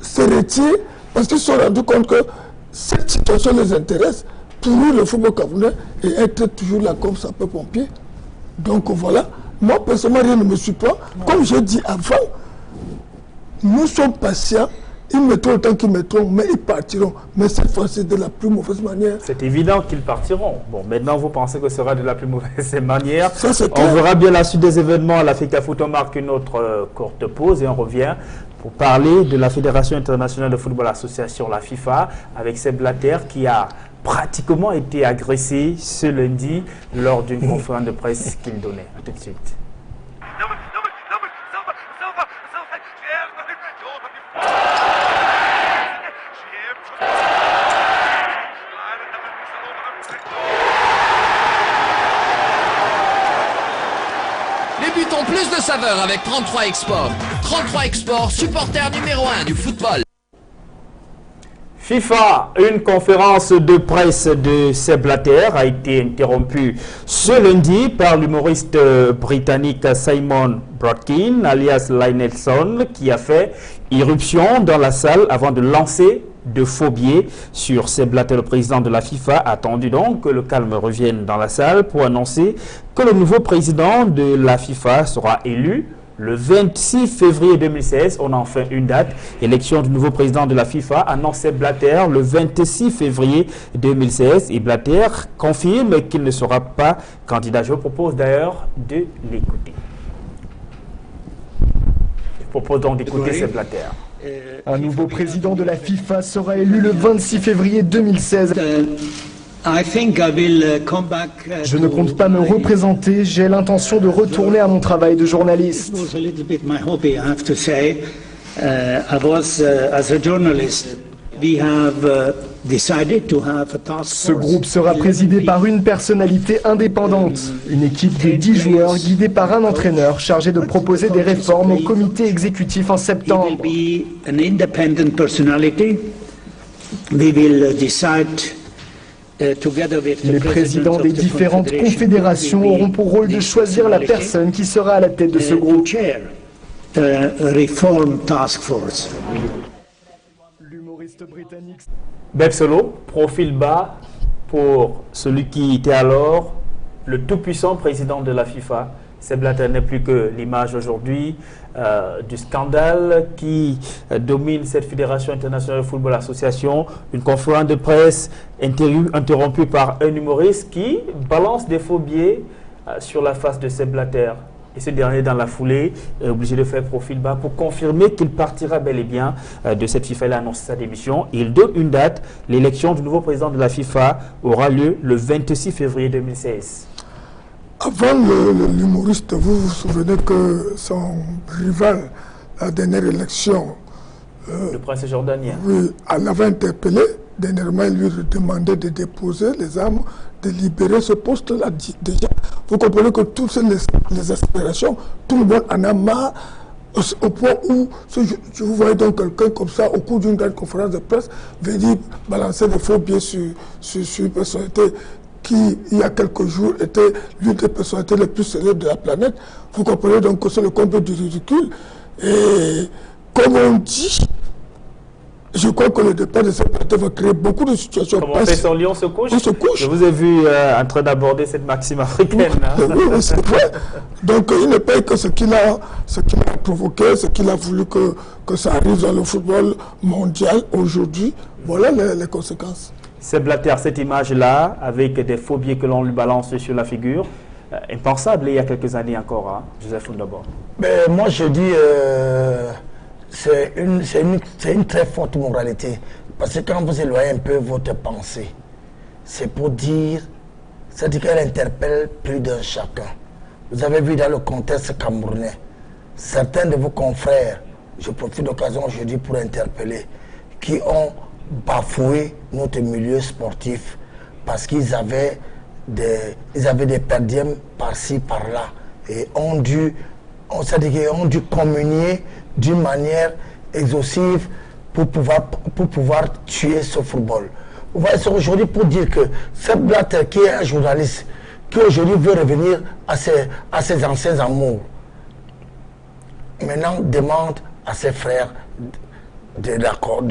se retirent parce qu'ils se sont rendus compte que cette situation les intéresse pour nous, le football camerounais, et être toujours là comme sapeur-pompier. Donc voilà, moi personnellement rien ne me surprend. Comme j'ai dit avant, nous sommes patients, ils mettront le temps qu'ils mettront, mais ils partiront. Mais cette fois-ci de la plus mauvaise manière. C'est évident qu'ils partiront. Bon, maintenant vous pensez que ce sera de la plus mauvaise manière. Ça, on verra bien la suite des événements. La FECAFOOT, on marque une autre courte pause et on revient pour parler de la Fédération internationale de football association, la FIFA, avec Sepp Blatter qui a pratiquement été agressé ce lundi lors d'une conférence de presse qu'il donnait. A tout de suite. Les buts ont plus de saveur avec 33 Export. 33 Export, supporter numéro 1 du football. FIFA, une conférence de presse de Sepp Blatter a été interrompue ce lundi par l'humoriste britannique Simon Brodkin, alias Lionelson, qui a fait irruption dans la salle avant de lancer de faux billets sur Sepp Blatter. Le président de la FIFA a attendu donc que le calme revienne dans la salle pour annoncer que le nouveau président de la FIFA sera élu le 26 février 2016. On a enfin une date. Élection du nouveau président de la FIFA, annonce Sepp Blatter le 26 février 2016. Et Blatter confirme qu'il ne sera pas candidat. Je vous propose d'ailleurs de l'écouter. Je propose donc d'écouter Sepp Blatter. Un nouveau président de la FIFA sera élu le 26 février 2016. Je ne compte pas me représenter, j'ai l'intention de retourner à mon travail de journaliste. Ce groupe sera présidé par une personnalité indépendante, une équipe de 10 joueurs guidée par un entraîneur chargé de proposer des réformes au comité exécutif en septembre. Les présidents des différentes confédérations auront pour rôle de choisir la personne qui sera à la tête de ce groupe. L'humoriste britannique Beb Solo, profil bas pour celui qui était alors le tout-puissant président de la FIFA. Sepp Blatter n'est plus que l'image aujourd'hui du scandale qui domine cette Fédération internationale de football association. Une conférence de presse interrompue par un humoriste qui balance des faux billets sur la face de Sepp Blatter. Et ce dernier, dans la foulée, est obligé de faire profil bas pour confirmer qu'il partira bel et bien de cette FIFA. Il a annoncé sa démission. Il donne une date. L'élection du nouveau président de la FIFA aura lieu le 26 février 2016. Avant l'humoriste, vous vous souvenez que son rival, la dernière élection... le prince jordanien. Oui, elle l'avait interpellé. Dernièrement, il lui demandait de déposer les armes, de libérer ce poste-là. Déjà, vous comprenez que toutes les aspirations, tout le monde en a marre, au point où vous voyez donc quelqu'un comme ça, au cours d'une grande conférence de presse, venir balancer des faux billets sur une personnalité qui, il y a quelques jours, était l'une des personnalités les plus célèbres de la planète. Vous comprenez donc que c'est le comble du ridicule. Et comme on dit, je crois que le départ de cette partie va créer beaucoup de situations. Comment on fait son lit, on se couche. On se couche. Je vous ai vu en train d'aborder cette maxime africaine. Oui, c'est vrai. Donc il ne paye que ce qu'il a provoqué, ce qu'il a voulu que ça arrive dans le football mondial aujourd'hui. Voilà les conséquences. Sepp Blatter, cette image-là, avec des faux billets que l'on lui balance sur la figure, impensable il y a quelques années encore, hein, Joseph d'abord. Moi je dis, c'est une très forte moralité. Parce que quand vous éloignez un peu votre pensée, c'est pour dire, c'est-à-dire qu'elle interpelle plus d'un chacun. Vous avez vu dans le contexte camerounais, certains de vos confrères, je profite de l'occasion aujourd'hui pour interpeller, qui ont bafoué notre milieu sportif parce qu'ils avaient des perdièmes par-ci, par-là et ont dû communier d'une manière exhaustive pour pouvoir tuer ce football. Vous voyez, c'est aujourd'hui pour dire que Sepp Blatter, qui est un journaliste, qui aujourd'hui veut revenir à ses anciens amours, maintenant demande à ses frères de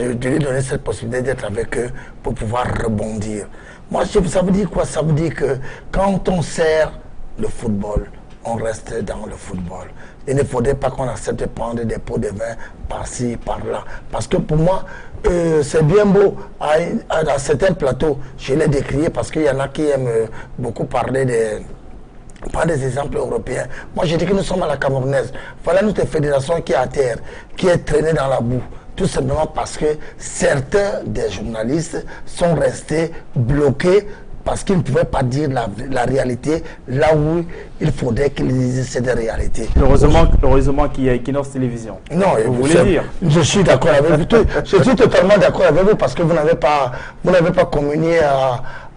lui donner cette possibilité d'être avec eux pour pouvoir rebondir. Moi, ça veut dire quoi? Ça veut dire que quand on sert le football, on reste dans le football. Il ne faudrait pas qu'on accepte de prendre des pots de vin par-ci, par-là. Parce que pour moi, c'est bien beau. À certains plateaux, je l'ai décrié parce qu'il y en a qui aiment beaucoup parler des exemples européens. Moi, je dis que nous sommes à la camerounaise. Voilà notre fédération qui est à terre, qui est traînée dans la boue. Tout simplement parce que certains des journalistes sont restés bloqués parce qu'ils ne pouvaient pas dire la réalité là où il faudrait qu'ils disent cette réalité. Heureusement qu'il y a Equinox Télévision. Non, vous voulez dire. Je suis d'accord avec vous. Je suis totalement d'accord avec vous parce que vous n'avez pas communié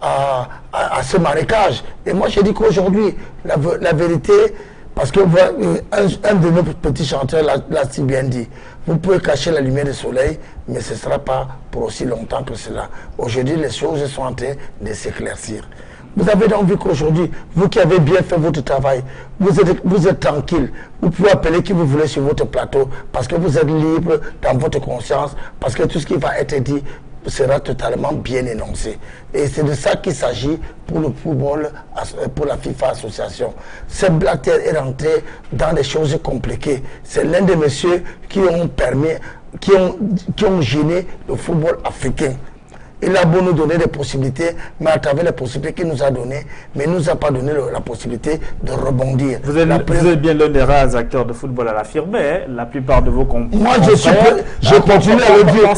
à ce marécage. Et moi, je dis qu'aujourd'hui, la vérité, parce que un de nos petits chanteurs l'a si bien dit, vous pouvez cacher la lumière du soleil, mais ce ne sera pas pour aussi longtemps que cela. Aujourd'hui, les choses sont en train de s'éclaircir. Vous avez donc vu qu'aujourd'hui, vous qui avez bien fait votre travail, vous êtes tranquille. Vous pouvez appeler qui vous voulez sur votre plateau parce que vous êtes libre dans votre conscience, parce que tout ce qui va être dit sera totalement bien énoncé. Et c'est de ça qu'il s'agit pour le football, pour la FIFA Association. Sepp Blatter est rentré dans des choses compliquées. C'est l'un des messieurs qui ont gêné le football africain. Il a beau nous donner des possibilités, mais à travers les possibilités qu'il nous a données, mais il ne nous a pas donné la possibilité de rebondir. Vous êtes bien l'un des rares acteurs de football à l'affirmer. Hein. La plupart de vos confrères. Moi, je continue à le dire.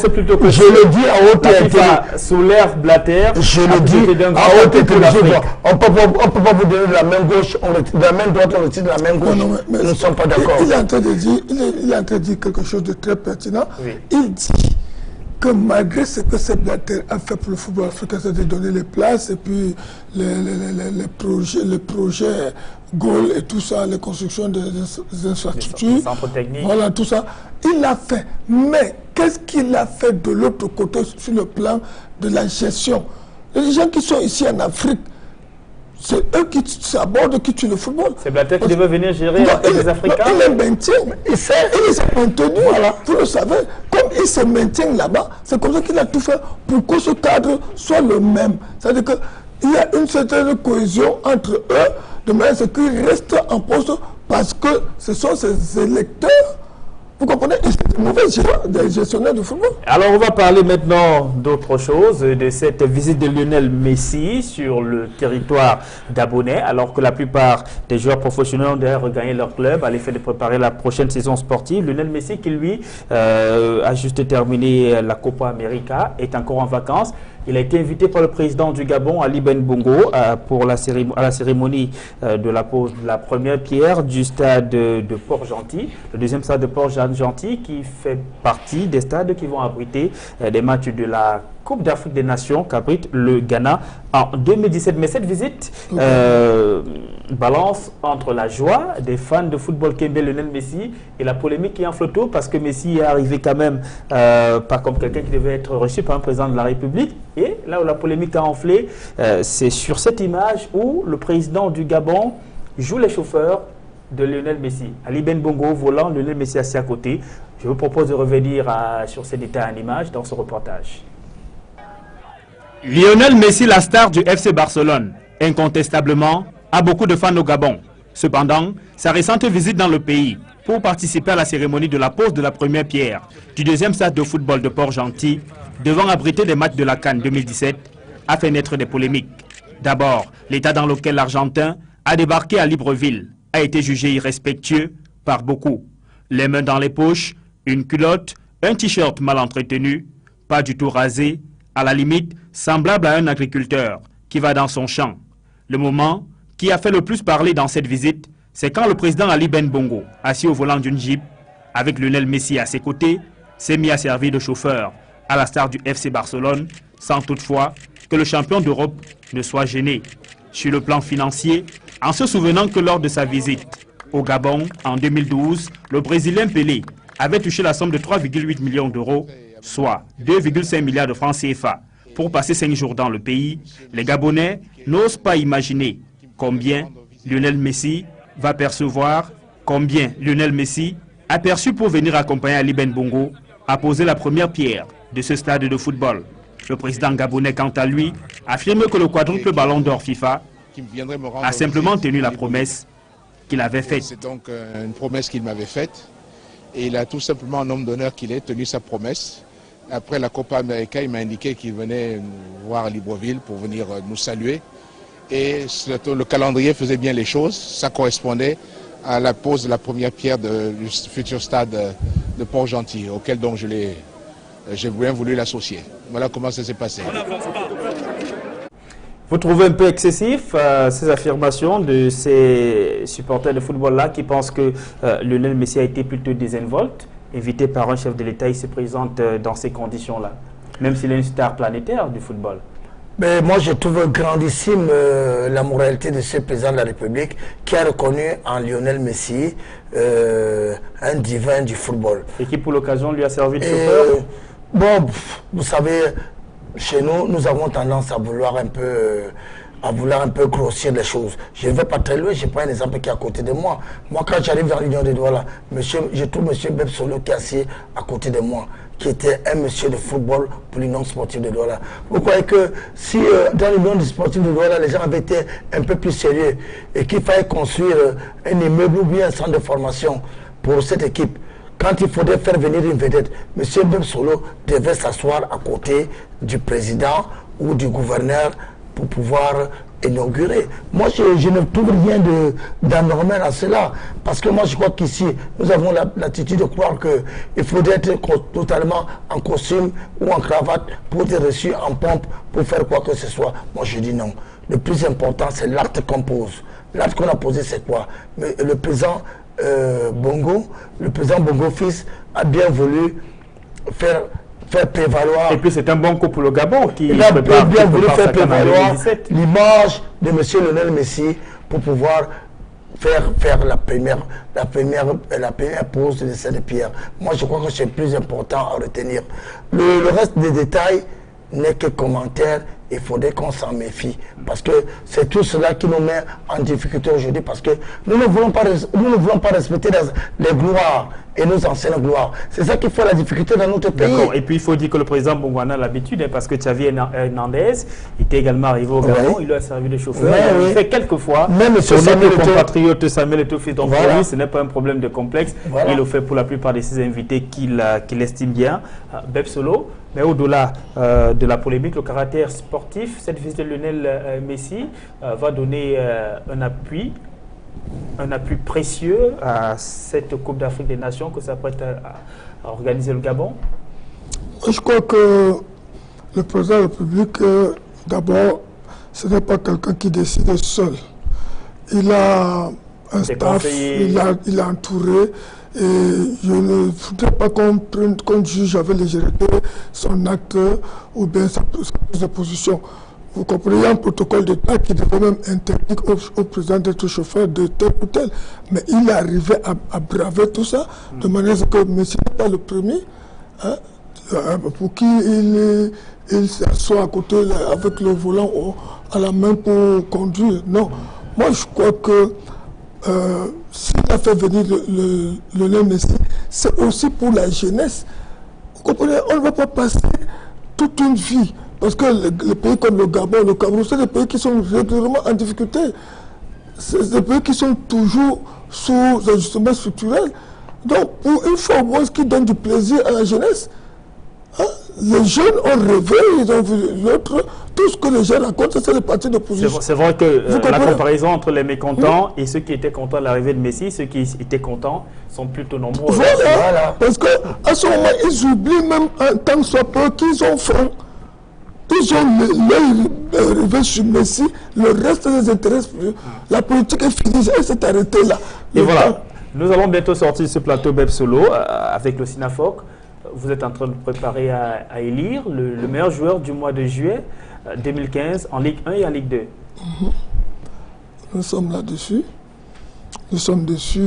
Je le dis à haute intelligence. Sous l'air Blatter. Je le dis à haute intelligence. On ne peut pas vous donner de la main gauche, de la main droite, on retire de la main gauche. Non, mais nous ne sommes pas d'accord. Il est en train de dire quelque chose de très pertinent. Oui. Il dit que malgré ce que Sepp Blatter a fait pour le football africain, c'est de donner les places et puis les projets goal et tout ça, les constructions des infrastructures, voilà tout ça, il l'a fait. Mais qu'est-ce qu'il a fait de l'autre côté sur le plan de la gestion? Les gens qui sont ici en Afrique, c'est eux qui s'abordent, qui tuent le football. C'est Blatter qui devait venir gérer les Africains. Il les maintient, il s'est maintenu, voilà. Vous le savez, comme il se maintient là-bas, c'est comme ça qu'il a tout fait pour que ce cadre soit le même. C'est-à-dire qu'il y a une certaine cohésion entre eux, de manière à ce qu'ils restent en poste parce que ce sont ces électeurs. Vous comprenez? C'est une mauvaise gestionnaire du football. Alors, on va parler maintenant d'autre chose, de cette visite de Lionel Messi sur le territoire d'Abonnais, alors que la plupart des joueurs professionnels ont déjà regagné leur club à l'effet de préparer la prochaine saison sportive. Lionel Messi, qui lui a juste terminé la Copa América, est encore en vacances. Il a été invité par le président du Gabon, Ali Ben Bongo, à la cérémonie de la pose de la première pierre du stade de Port-Gentil, le deuxième stade de Port-Gentil qui fait partie des stades qui vont abriter des matchs de la Coupe d'Afrique des Nations qu'abrite le Ghana en 2017. Mais cette visite balance entre la joie des fans de football qu'aimait Lionel Messi et la polémique qui enfle tout parce que Messi est arrivé quand même pas comme quelqu'un qui devait être reçu par un président de la République. Et là où la polémique a enflé, c'est sur cette image où le président du Gabon joue les chauffeurs de Lionel Messi. Ali Ben Bongo volant, Lionel Messi assis à côté. Je vous propose de revenir sur ces détails en image dans ce reportage. Lionel Messi, la star du FC Barcelone, incontestablement, a beaucoup de fans au Gabon. Cependant, sa récente visite dans le pays pour participer à la cérémonie de la pose de la première pierre du deuxième stade de football de Port-Gentil, devant abriter des matchs de la CAN 2017, a fait naître des polémiques. D'abord, l'état dans lequel l'Argentin a débarqué à Libreville a été jugé irrespectueux par beaucoup. Les mains dans les poches, une culotte, un t-shirt mal entretenu, pas du tout rasé, à la limite semblable à un agriculteur qui va dans son champ. Le moment qui a fait le plus parler dans cette visite, c'est quand le président Ali Ben Bongo, assis au volant d'une Jeep, avec Lionel Messi à ses côtés, s'est mis à servir de chauffeur à la star du FC Barcelone, sans toutefois que le champion d'Europe ne soit gêné. Sur le plan financier, en se souvenant que lors de sa visite au Gabon en 2012, le Brésilien Pelé avait touché la somme de 3,8 millions d'euros, soit 2,5 milliards de francs CFA, pour passer 5 jours dans le pays. Les Gabonais n'osent pas imaginer combien Lionel Messi va percevoir, combien Lionel Messi a perçu pour venir accompagner Ali Ben Bongo à poser la première pierre de ce stade de football. Le président gabonais, quant à lui, affirme que le quadruple ballon d'or FIFA a simplement tenu la promesse qu'il avait faite. C'est donc une promesse qu'il m'avait faite et il a tout simplement, en homme d'honneur qu'il est, tenu sa promesse. Après la Copa América, il m'a indiqué qu'il venait nous voir à Libreville pour venir nous saluer. Et le calendrier faisait bien les choses. Ça correspondait à la pose de la première pierre du futur stade de Port-Gentil, auquel donc j'ai bien voulu l'associer. Voilà comment ça s'est passé. Vous trouvez un peu excessif ces affirmations de ces supporters de football-là qui pensent que Lionel Messi a été plutôt désinvolte, invité par un chef de l'État, il se présente dans ces conditions-là, même s'il est une star planétaire du football. Mais moi, je trouve grandissime la moralité de ce président de la République qui a reconnu en Lionel Messi un divin du football. Et qui, pour l'occasion, lui a servi de chauffeur. Bon, vous savez, chez nous, nous avons tendance à vouloir un peu grossir les choses. Je ne vais pas très loin, je prends un exemple qui est à côté de moi. Moi, quand j'arrive dans l'Union de Douala, je trouve M. Beb Solo qui est assis à côté de moi, qui était un monsieur de football pour l'Union sportive de Douala. Vous croyez que si dans l'Union sportive de Douala, les gens avaient été un peu plus sérieux et qu'il fallait construire un immeuble ou bien un centre de formation pour cette équipe, quand il faudrait faire venir une vedette, M. Bebsolo devait s'asseoir à côté du président ou du gouverneur pour pouvoir inaugurer. Moi, je ne trouve rien d'anormal à cela. Parce que moi, je crois qu'ici, nous avons l'attitude de croire qu'il faudrait être totalement en costume ou en cravate pour être reçu en pompe pour faire quoi que ce soit. Moi, je dis non. Le plus important, c'est l'acte qu'on pose. L'acte qu'on a posé, c'est quoi? Mais le président Bongo fils a bien voulu faire prévaloir. Et puis c'est un bon coup pour le Gabon qui il a bien voulu faire prévaloir l'image de M. Lionel Messi pour pouvoir faire la première pose de cette pierre. Moi, je crois que c'est plus important à retenir. Le reste des détails n'est que commentaire. Il faudrait qu'on s'en méfie. Parce que c'est tout cela qui nous met en difficulté aujourd'hui. Parce que nous ne voulons pas respecter les gloires et nos anciennes gloires. C'est ça qui fait la difficulté dans notre pays. D'accord. Et puis il faut dire que le président Bongo a l'habitude, hein, parce que Xavier Hernandez était également arrivé au Gabon, il lui a servi de chauffeur. Il fait quelques fois. Même son compatriote Samuel Eto'o, donc pour lui, ce n'est pas un problème de complexe. Il le fait pour la plupart de ses invités qu'il estime bien. Bebsolo. Mais au-delà de la polémique, le caractère sportif, cette visite de Lionel Messi va donner un appui précieux à cette Coupe d'Afrique des Nations que s'apprête à organiser le Gabon. Je crois que le président de la République, d'abord, ce n'est pas quelqu'un qui décide seul. Il a un staff, il a entouré. Et je ne voudrais pas qu'on juge avec légèreté son acte ou bien sa prise de position. Vous comprenez, il y a un protocole d'État qui devait même interdire au président d'être chauffeur de tel ou tel. Mais il est arrivé à braver tout ça, de manière que M. n'est pas le premier, hein, pour qui il s'assoit à côté avec le volant à la main pour conduire. Non, moi je crois que s'il a fait venir le Messi, c'est aussi pour la jeunesse. Vous comprenez, on ne va pas passer toute une vie. Parce que les pays comme le Gabon, le Cameroun, c'est des pays qui sont régulièrement en difficulté. C'est des pays qui sont toujours sous ajustement structurel. Donc, pour une fois au moins, qui donne du plaisir à la jeunesse, hein, les jeunes ont rêvé, ils ont vu l'autre. Tout ce que les jeunes racontent, c'est les partis d'opposition. C'est vrai que la comparaison entre les mécontents et ceux qui étaient contents de l'arrivée de Messi, ceux qui étaient contents sont plutôt nombreux. Voilà. Parce qu'à ce moment, ils oublient même en tant que soit peu qu'ils ont faim. Ils ont arrivé sur Messi, le reste ne les intéresse plus. La politique est finie, elle s'est arrêtée là. Et voilà, nous allons bientôt sortir ce plateau Bebsolo avec le Sinafoc. Vous êtes en train de préparer à élire le meilleur joueur du mois de juillet 2015 en Ligue 1 et en Ligue 2. Nous sommes là-dessus. Nous sommes dessus.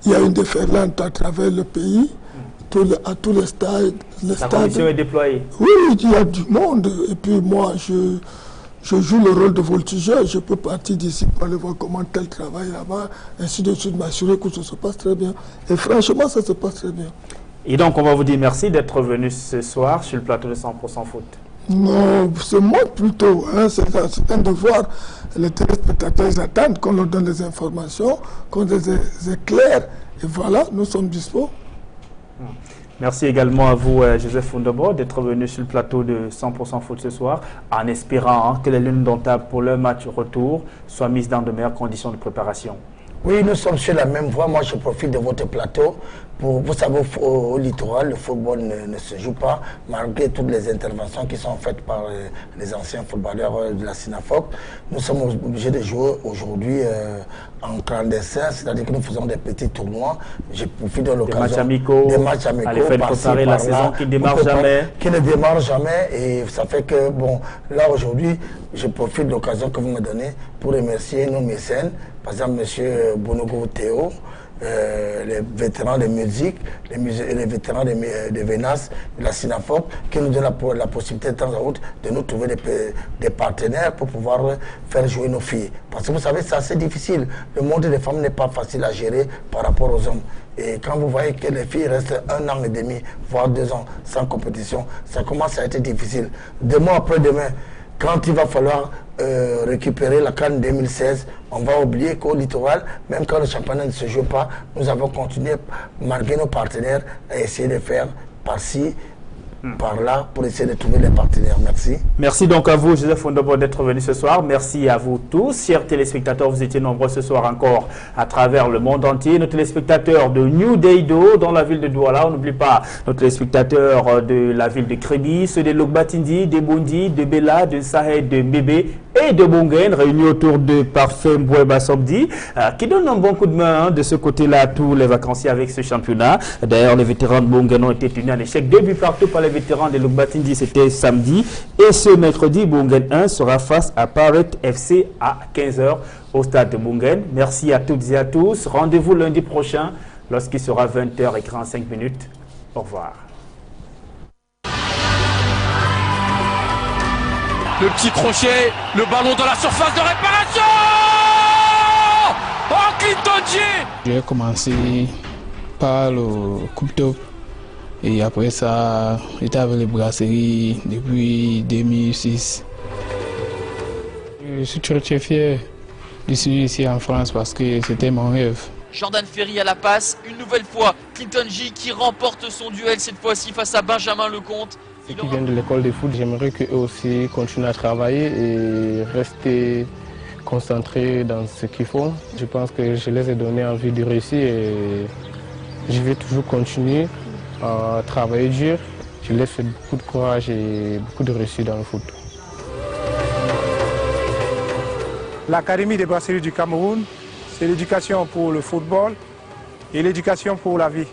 Il y a une déferlante à travers le pays. À tous les stades. La commission est déployée. Oui, il y a du monde. Et puis moi, je joue le rôle de voltigeur. Je peux partir d'ici pour aller voir comment tel travaille là-bas, ainsi de suite, m'assurer que ça se passe très bien. Et franchement, ça se passe très bien. Et donc, on va vous dire merci d'être venu ce soir sur le plateau de 100% Foot. Non, c'est moi plutôt. Hein, c'est un devoir. Les téléspectateurs attendent qu'on leur donne des informations, qu'on les éclaire. Et voilà, nous sommes dispo. Merci également à vous, Joseph Fundobo, d'être venu sur le plateau de 100% Foot ce soir, en espérant que les lunes indomptables pour leur match retour soient mises dans de meilleures conditions de préparation. Oui, nous sommes sur la même voie. Moi, je profite de votre plateau. Vous savez, au littoral, le football ne se joue pas, malgré toutes les interventions qui sont faites par les anciens footballeurs de la Sinafoc. Nous sommes obligés de jouer aujourd'hui en clandestin, c'est-à-dire que nous faisons des petits tournois. Je profite de l'occasion. Des matchs amicaux. Allez, faire préparer la saison qui ne démarre jamais. Qui ne démarre jamais. Et ça fait que, bon, là aujourd'hui, je profite de l'occasion que vous me donnez pour remercier nos mécènes. Par exemple, M. Bonogo Théo, les vétérans de musique, les vétérans de Venas, de la Sinafoc, qui nous donnent la possibilité de temps en temps de nous trouver des partenaires pour pouvoir faire jouer nos filles. Parce que vous savez, c'est assez difficile. Le monde des femmes n'est pas facile à gérer par rapport aux hommes. Et quand vous voyez que les filles restent 1 an et demi, voire 2 ans sans compétition, ça commence à être difficile. Demain après-demain, quand il va falloir récupérer la CAN 2016, on va oublier qu'au littoral, même quand le championnat ne se joue pas, nous avons continué, malgré nos partenaires, à essayer de faire par-ci, par-là, pour essayer de trouver les partenaires. Merci. Merci donc à vous, Joseph Fondobo, d'être venu ce soir. Merci à vous tous, chers téléspectateurs. Vous étiez nombreux ce soir encore à travers le monde entier. Nos téléspectateurs de New Deido, dans la ville de Douala. On n'oublie pas nos téléspectateurs de la ville de Kribi, ceux de Lokbatindi, de Bondi, de Bela, de Sahel, de Mbébé et de Bongen, réunis autour de Parfum Boueba Sobdi, qui donne un bon coup de main de ce côté-là à tous les vacanciers avec ce championnat. D'ailleurs, les vétérans de Bongen ont été tenus en échec 2 buts partout par les vétérans de Lokbatindi, c'était samedi. Et ce mercredi, Bongen 1 sera face à Paret FC à 15 h au stade de Bongen. Merci à toutes et à tous. Rendez-vous lundi prochain lorsqu'il sera 20 h et 45 minutes. Au revoir. Le petit crochet, le ballon dans la surface de réparation. Oh, Clinton G. J'ai commencé par le Coupe Top et après ça, j'étais avec les brasseries depuis 2006. Je suis très fier de suivre ici en France parce que c'était mon rêve. Jordan Ferry à la passe, une nouvelle fois, Clinton J qui remporte son duel cette fois-ci face à Benjamin Lecomte. Ceux qui viennent de l'école de foot, j'aimerais qu'eux aussi continuent à travailler et rester concentrés dans ce qu'ils font. Je pense que je les ai donné envie de réussir et je vais toujours continuer à travailler dur. Je les fais beaucoup de courage et beaucoup de réussite dans le foot. L'Académie des brasseries du Cameroun, c'est l'éducation pour le football et l'éducation pour la vie.